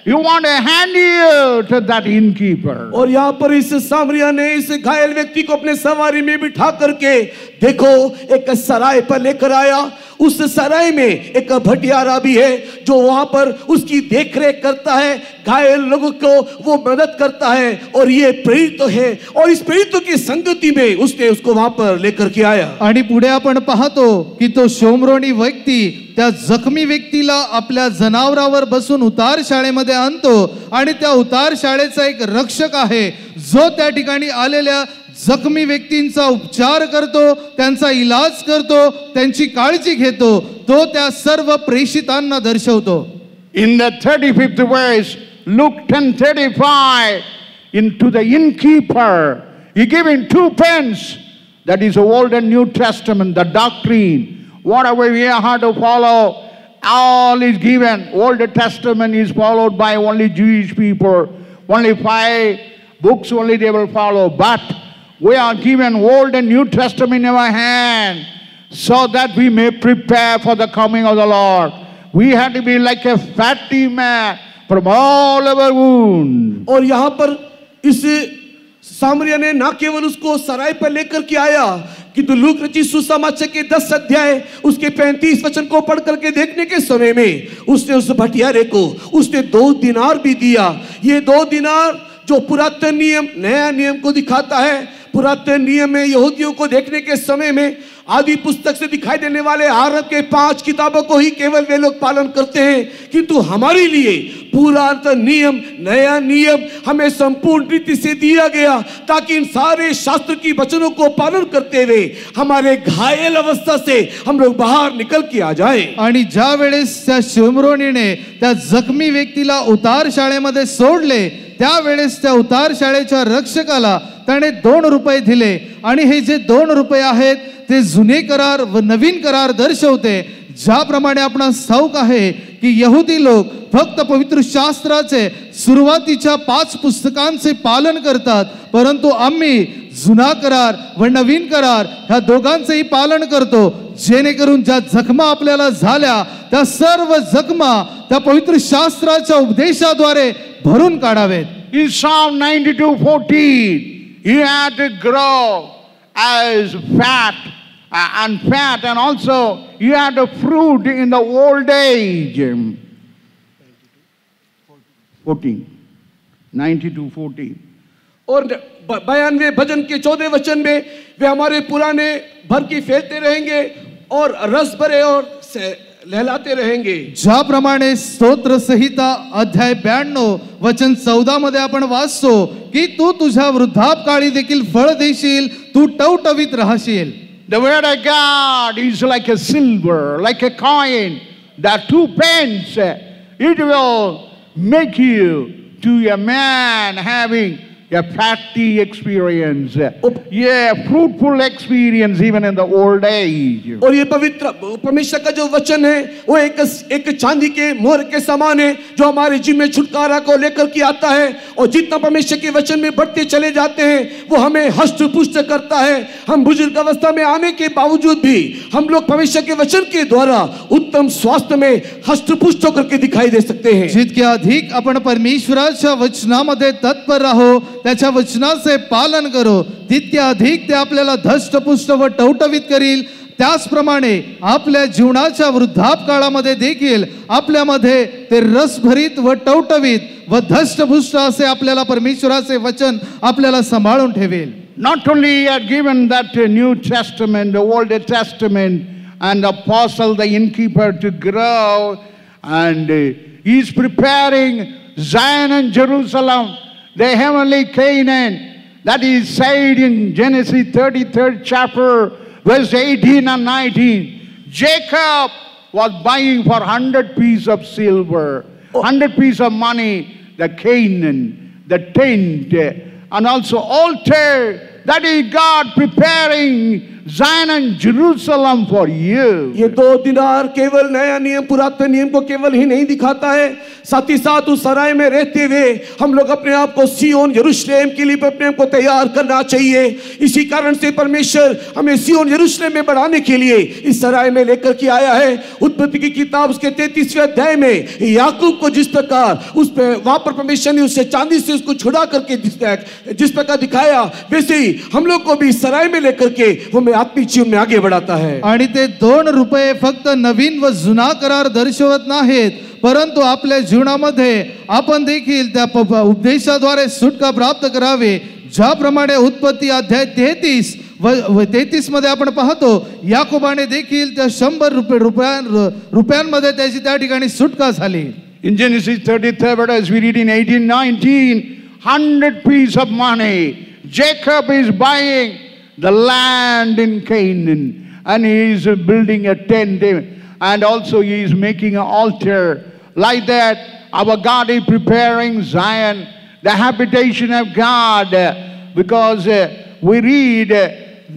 You want to hand you to that innkeeper. और यहाँ पर इस सामरिया ने इस घायल व्यक्ति को अपने सवारी में बिठा करके देखो एक सराय पर लेकर आया. उस सराय में एक भटियारा भी है जो वहां पर उसकी देखरेख करता है, घायल लोगों को वो मदद करता है. और ये प्रेरित है और इस प्रेरितों की संगति में उसने उसको वहां पर लेकर के आया. आणि पुढे आपण पाहतो की तो शोमरोनी व्यक्ती त्या जखमी व्यक्तीला आपल्या जनावरावर बसून उतार शाळेमध्ये आणतो आणि त्या उतार शाळेचा एक रक्षक आहे जो त्या ठिकाणी आलेल्या जखमी व्यक्तींचा उपचार करतो, त्यांचा इलाज करतो, त्यांची काळजी घेतो. तो त्या सर्व प्रेषितांना दर्शवतो. In the 35th verse, Luke 10:35, into the innkeeper, he gave him 2 pence. That is the Old and New Testament, the doctrine. Whatever we have to follow, all is given. Old Testament is followed by only Jewish people. Only 5 books only they will follow. But we are given Old and New Testament in our hand so that we may prepare for the coming of the Lord. We have to be like a fatty man from all our wounds. और यहाँ पर इस सामरिया ने ना केवल उसको सराय पर लेकर के आया किंतु लूक रचित सुसमाचार के 10 अध्याय उसके 35 वचन को पढ़ करके देखने के समय में उसने उस भटियारे को उसने 2 दिनार भी दिया. ये 2 दिनार जो पुरातन नियम नया नियम को दिखाता है. पुरातन नियम में यहूदियों को देखने के समय में आदि पुस्तक से दिखाई देने वाले आरब के 5 किताबों को ही केवल वे लोग पालन करते हैं, किंतु हमारे लिए पुरातन नियम नया नियम हमें संपूर्ण रीति से दिया गया ताकि इन सारे शास्त्र की वचनों को पालन करते हुए हमारे घायल अवस्था से हम लोग बाहर निकल के आ जाए. आणि ज्या वेळेस त्या शोमरोनीने त्या जखमी व्यक्तीला उतार शाळेमध्ये सोडले त्यावेळेस त्या उतार शाळेच्या रक्षकाला त्याने 2 रुपये दिले आणि हे जे 2 रुपये आहेत ते जुने करार व नवीन करार दर्शवते. ज्याप्रमाणे आपणास ठाऊक आहे की यहुदी लोक फक्त पवित्र शास्त्राचे सुरुवातीच्या 5 पुस्तकांचे पालन करतात, परंतु आम्ही जुना करार व नवीन करार ह्या दोघांचेही पालन करतो जेणेकरून ज्या जखमा आपल्याला झाल्या त्या सर्व जखमा त्या पवित्र शास्त्राच्या उपदेशाद्वारे भरून काढावेत. In Psalm 92:14, he had to grow as fat and also he had a fruit in the old age. 92:14. और 92 भजन के 14 वचन में वे हमारे पुराने भर की फैलते रहेंगे और रस भरे और लहलाते रहेंगे. ज्याप्रमाणे स्तोत्र संहिता अध्याय 92 वचन 14 मध्ये आपण वाचतो की तू तुझ्या वृद्धापकाळी देखील फळ देशील, तू टवटवीत राहशील. The word of God is like a silver, like a coin. The 2 pence, it will make you to a man having a fatty experience, yeah, fruitful experience even in the old age. और ये पवित्र परमेश्वर का जो वचन है वो एक चांदी के मोहर के समान है जो हमारे जीवन में छुटकारा को लेकर के आता है. और जितना परमेश्वर के वचन में बढ़ते चले जाते हैं वो हमें हष्ट पुष्ट करता है. हम बुजुर्ग अवस्था में आने के बावजूद भी हम लोग परमेश्वर के वचन के द्वारा उत्तम स्वास्थ्य में हष्ट पुष्ट होकर के दिखाई दे सकते हैं. जितके अधिक आपण परमेश्वराच्या वचनामध्ये तत्पर राहो, त्याच्या वचनाचे पालन करो, तितके अधिक ते आपल्याला धष्टपुष्ट व टवटवीत करील. त्याचप्रमाणे आपल्या जीवनाच्या वृद्धापकाळामध्ये देखील आपल्यामध्ये ते रसभरीत व टवटवीत व धष्टपुष्ट असे आपल्याला परमेश्वराचे वचन आपल्याला सांभाळून ठेवेल. Not only he had given that New Testament, the Old Testament, and the apostle, the innkeeper, to grow, and he is preparing Zion and Jerusalem, the heavenly Canaan, that is said in Genesis 33rd chapter, verse 18 and 19. Jacob was buying for 100 pieces of silver, 100 pieces of money, the Canaan, the tent, and also altar. That is God preparing Zion and Jerusalem for you. ये 2 दिनार केवल नया नियम पुरातन नियम को केवल ही नहीं दिखाता है, साथ ही साथ उस सराय में रहते हुए हम लोग अपने आप को सियोन यरूशलेम के लिए अपने आप को तैयार करना चाहिए. इसी कारण से परमेश्वर हमें सियोन यरूशलेम में बढ़ाने के लिए इस सराय में लेकर के आया है. उत्पत्ति की किताब उसके 33वें अध्याय में याकूब को जिस प्रकार उस पे वहां पर परमेश्वर ने उससे चांदी से उसको छुड़ा करके जिस प्रकार दिखाया, वैसे ही हम लोग को भी इस सराय में लेकर के वो आत्मिक जीवन में आगे बढ़ाता है. आणि ते 2 रुपये फक्त नवीन व जुना करार दर्शवत नाहीत, परंतु आपल्या जीवनामध्ये आपण देखील त्या उपदेशाद्वारे सुटका प्राप्त करावे. ज्याप्रमाणे उत्पत्ती अध्याय 33 व 33 मध्ये आपण पाहतो याकोबाने देखील त्या 100 रुपयांमध्ये त्याची त्या ठिकाणी सुटका झाली. In Genesis 33, as we read in 18-19, 100 pieces of money, Jacob is buying the land in Canaan, and he is building a tent, and also he is making an altar. Like that, our God is preparing Zion, the habitation of God, because we read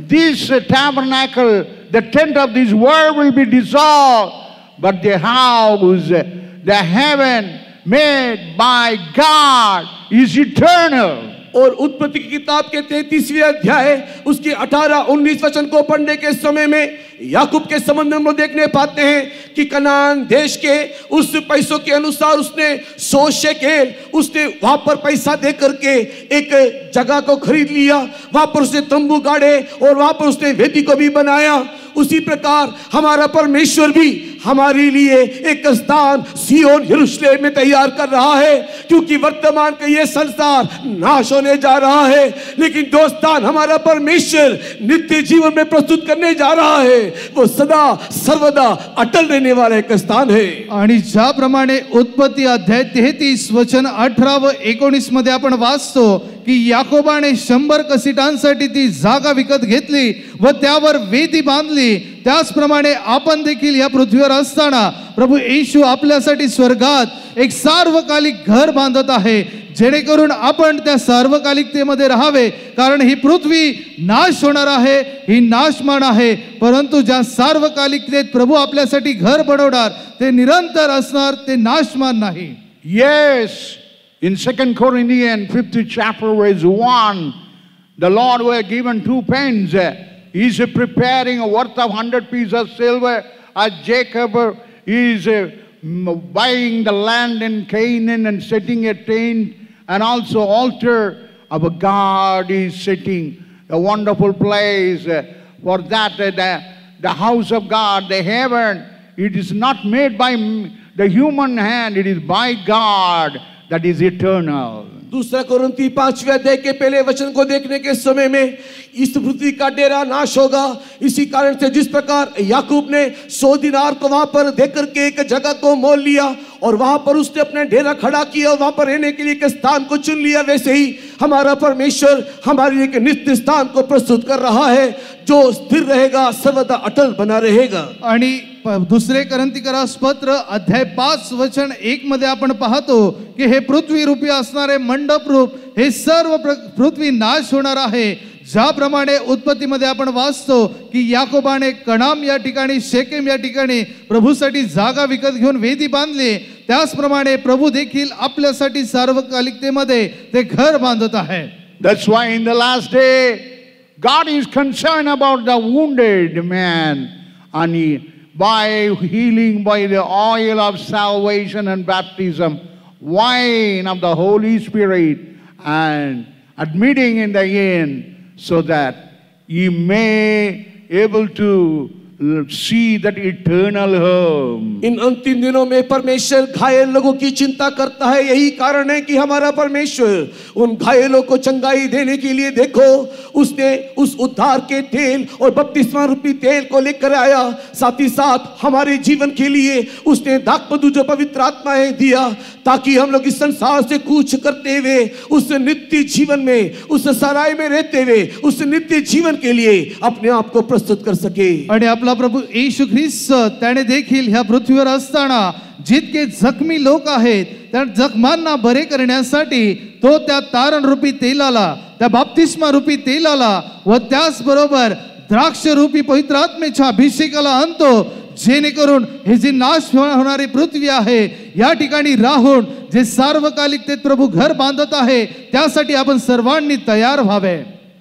this tabernacle, the tent of this world will be dissolved, but the house, the heaven made by God is eternal. और उत्पत्ति की किताब के 33वें अध्याय उसके 18-19 वचन को पढ़ने के समय में याकूब के संबंध में देखने पाते हैं कि कनान देश के उस पैसों के अनुसार उसने 100 शेकेल उसने वहां पर पैसा दे करके एक जगह को खरीद लिया. वहां पर उसने तंबू गाड़े और वहां पर उसने वेदी को भी बनाया. उसी प्रकार हमारा परमेश्वर भी हमारे लिए एक स्थान सियोन यरूशलेम में तैयार कर रहा है, क्योंकि वर्तमान का ये संसार नाश होने जा रहा है, लेकिन जो स्थान हमारा परमेश्वर नित्य जीवन में प्रस्तुत करने जा रहा है वो सदा सर्वदा अटल रहने वाला एक स्थान है. आणि ज्याप्रमाणे उत्पत्ती अध्याय 33 वचन 18 व 19 मध्ये आपण वाचतो की याकोबाने 100 कसिटांसाठी ती जागा विकत घेतली व त्यावर वेदी बांधली. त्याचप्रमाणे आपण देखील या पृथ्वीवर असताना प्रभू येशू आपल्यासाठी स्वर्गात एक सार्वकालिक घर बांधत आहे, जेणेकरून आपण त्या सार्वकालिकतेमध्ये राहावे. कारण ही पृथ्वी नाश होणार आहे, ही नाशमान आहे, परंतु ज्या सार्वकालिकतेत प्रभू आपल्यासाठी घर बनवणार ते निरंतर असणार, ते नाशमान नाही. Yes, in 2 Corinthians 5th chapter verse 1, the Lord who had given 2 pence, he is preparing a worth of 100 pieces of silver. As Jacob is buying the land in Canaan and setting a tent and also altar. Our God is setting a wonderful place for that. The house of God, the heaven, it is not made by the human hand, it is by God that is eternal. दूसरा कोरिन्थी 5वें अध्याय के पहले वचन को देखने के समय में इस पृथ्वी का डेरा नाश होगा। इसी कारण से जिस प्रकार याकूब ने 100 दिनार को वहां पर देकर के एक जगह को मोल लिया और वहां पर उसने अपना डेरा खड़ा किया, वहां पर रहने के लिए एक स्थान को चुन लिया, वैसे ही हमारा परमेश्वर हमारे लिए एक नित्य स्थान को प्रस्तुत कर रहा है जो स्थिर रहेगा, सर्वदा अटल बना रहेगा। आणि दुसरे करंथीकरास पत्र अध्याय 5 वचन 1 मध्ये आपण पाहतो की हे पृथ्वी रूपी असणारे मंडप रूप हे सर्व पृथ्वी नाश होणार आहे। ज्याप्रमाणे उत्पत्तीमध्ये आपण वाचतो की याकोबाने कणाम या ठिकाणी, शेकेम या ठिकाणी प्रभूसाठी जागा विकत घेऊन वेदी बांधली, त्याचप्रमाणे प्रभू देखील आपल्यासाठी सार्वकालिकतेमध्ये ते घर बांधत आहे। That's why in the last day God is concerned about the wounded man, and by healing by the oil of salvation and baptism, wine of the Holy Spirit, and admitting in the end, so that ye may able to see that eternal home. इन अंतिम दिनों में परमेश्वर घायल लोगों की चिंता करता है। यही कारण है कि हमारा परमेश्वर उन घायलों को चंगाई देने के लिए, देखो उसने उस उद्धार के तेल और बपतिस्मा रूपी तेल को लेकर आया। साथ ही साथ हमारे जीवन के लिए उसने दाखमधु जो पवित्र आत्मा है दिया, ताकि हम लोग इस संसार से कूच करते हुए उस नित्य जीवन में, उस सराय में रहते हुए उस नित्य जीवन के लिए अपने आप को प्रस्तुत कर सके। आणि आपला प्रभू येशू ख्रिस्त त्याने देखील ह्या पृथ्वीवर असताना जितके जखमी लोक आहेत त्या जखमांना बरे करण्यासाठी तो त्या तारण रूपी तेलाला, त्या बाप्तिस्मा रूपी तेलाला व त्याचबरोबर द्राक्ष रूपी पवित्र आत्मेच्या अभिषेकाला आणतो, जेणेकरून हे जी नाश होणारी पृथ्वी आहे या ठिकाणी राहून जे सार्वकालिकतेत प्रभू घर बांधत आहे त्यासाठी आपण सर्वांनी तयार व्हावे।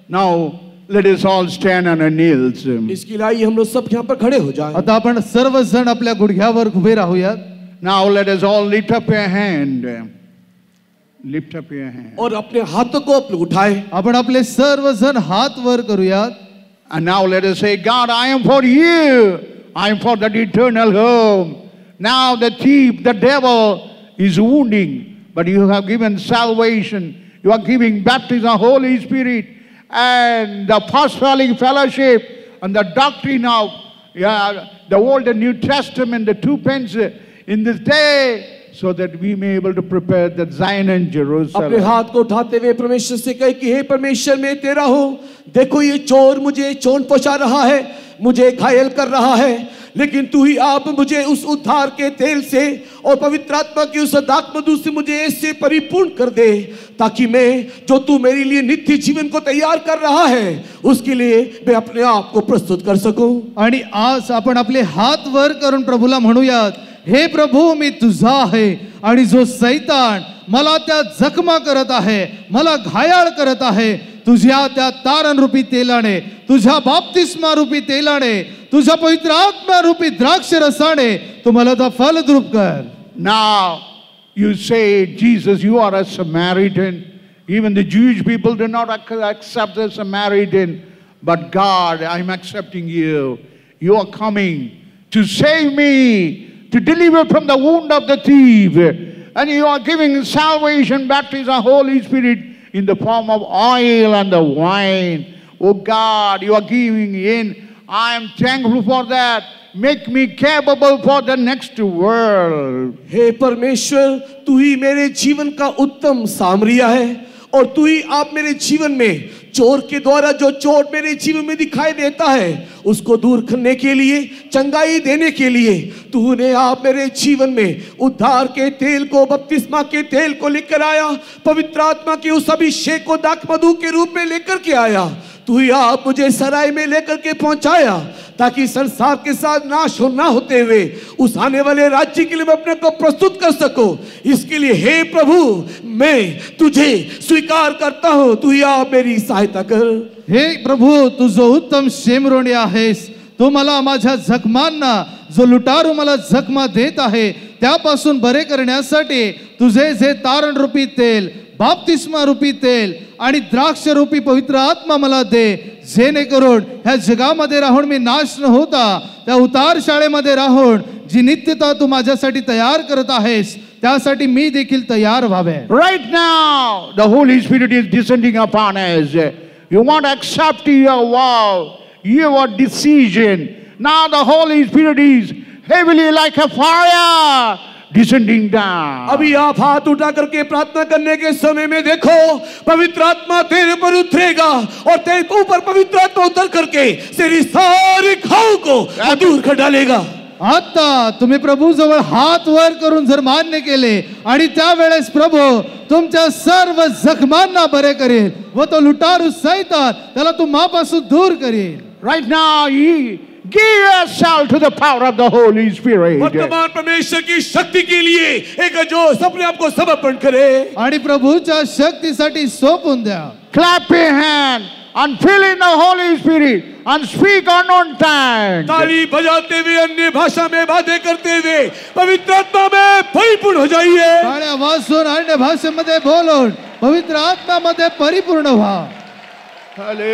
Now let us all stand on our knees. इसके लिए आइए हम लोग सब यहाँ पर खड़े हो जाएं। आता आपण सर्वजण आपल्या गुडघ्यावर उभे राहूयात। Now let us all lift up your hand. Lift up your hand. और अपने हाथों को आप लोग उठाएं। आपण आपले सर्वजण हात वर करूयात। And now let us say, God, I am for you. I am for that eternal home. Now the thief, the devil is wounding, but you have given salvation. You are giving baptism of the Holy Spirit and the apostolic fellowship and the doctrine of the Old and New Testament, the two pens in this day, so that we may able to prepare the Zion and Jerusalem. अपने हाथ को उठाते हुए परमेश्वर से कहे कि हे परमेश्वर मैं तेरा हूँ, देखो ये चोर मुझे चोट पहुंचा रहा है, मुझे घायल कर रहा है, लेकिन तू ही आप मुझे उस उद्धार के तेल से और पवित्र आत्मा की उस दाखमधु से मुझे ऐसे परिपूर्ण कर दे, ताकि मैं जो तू मेरे लिए नित्य जीवन को तैयार कर रहा है उसके लिए मैं अपने आप को प्रस्तुत कर सकूं। आणि आज आपण आपले हात वर करून प्रभूला म्हणूयात, हे प्रभू मी तुझा आहे आणि जो शैतान मला त्या जखमा करत आहे, मला घायाळ करत आहे, तुझ्या त्या तारण रूपी तेलाने, तुझ्या बाप्तिस्मा रूपी तेलाने, तुझ्या पवित्र आत्मा रूपी द्राक्ष रसाने तू मला ता फलद्रूप कर। Now you say, Jesus, you are a Samaritan. Even the Jewish people do not accept the Samaritan, but God, I am accepting you. You are coming to save me, to deliver from the wound of the thief, and you are giving salvation, baptism of the Holy Spirit in the form of oil and the wine. Oh God, you are giving in. I am thankful for that. Make me capable for the next world. हे परमेश्वर, तू ही मेरे जीवन का उत्तम सामरिया है, और तू ही आप मेरे जीवन में चोर के द्वारा जो चोट मेरे जीवन में दिखाई देता है उसको दूर करने के लिए, चंगाई देने के लिए तूने आप मेरे जीवन में उद्धार के तेल को, बपतिस्मा के तेल को लेकर आया, पवित्र आत्मा की उस अभिषेक को दाखमधु के रूप में लेकर के आया। तू ही आप मुझे सराय में लेकर के पहुंचाया, ताकि संसार के साथ नाश ना होते हुए उस आने वाले राज्य के लिए मैं अपने को प्रस्तुत कर सकूं। इसके लिए हे प्रभु, मैं तुझे स्वीकार करता हूं, तू ही आप मेरी सहायता कर। हे प्रभू, तू जो उत्तम शेमरोणी आहेस, तू मला माझ्या जखमांना, जो लुटारू मला जखमा देत आहे त्यापासून बरे करण्यासाठी तुझे जे तारण रूपी तेल, बाप्तिस्मा रूपी तेल आणि द्राक्ष रूपी पवित्र आत्मा मला दे, जेणेकरून ह्या जगामध्ये राहून मी नाश न होता त्या उतार शाळेमध्ये राहून जी नित्यता तू माझ्यासाठी तयार करत आहेस त्यासाठी मी देखील तयार व्हावे. Right now, the Holy Spirit is descending upon us. You want to accept your vow, your decision. Now the Holy Spirit is heavily like a fire descending down. अभी आप हाथ उठा करके प्रार्थना करने के समय में देखो, पवित्र आत्मा तेरे पर उतरेगा और तेरे ऊपर पवित्र आत्मा उतर करके तेरी सारी घाव को दूर कर डालेगा. आता तुम्ही प्रभू जवळ हात वर करून जर मान्य केले आणि त्यावेळेस प्रभू तुमच्या सर्व जखमांना बरे करेल व तो लुटारू सैतान त्याला तुम्हापासून दूर करेल. Right now, give yourself to the power of the Holy Spirit. वर्तमान परमेश्वर की शक्ति के लिए एक जो अपने आप को समर्पण करे आणि प्रभूच्या शक्तीसाठी सोपून द्या. Clap your hand and fill in the Holy Spirit and speak unknown tongues. ताली बजाते हुए अन्य भाषा में बातें करते हुए पवित्र आत्मा में परिपूर्ण हो जाइए. टाळ्या वाजवून अन्य भाषेमध्ये बोलून पवित्र आत्म्यामध्ये परिपूर्ण व्हा.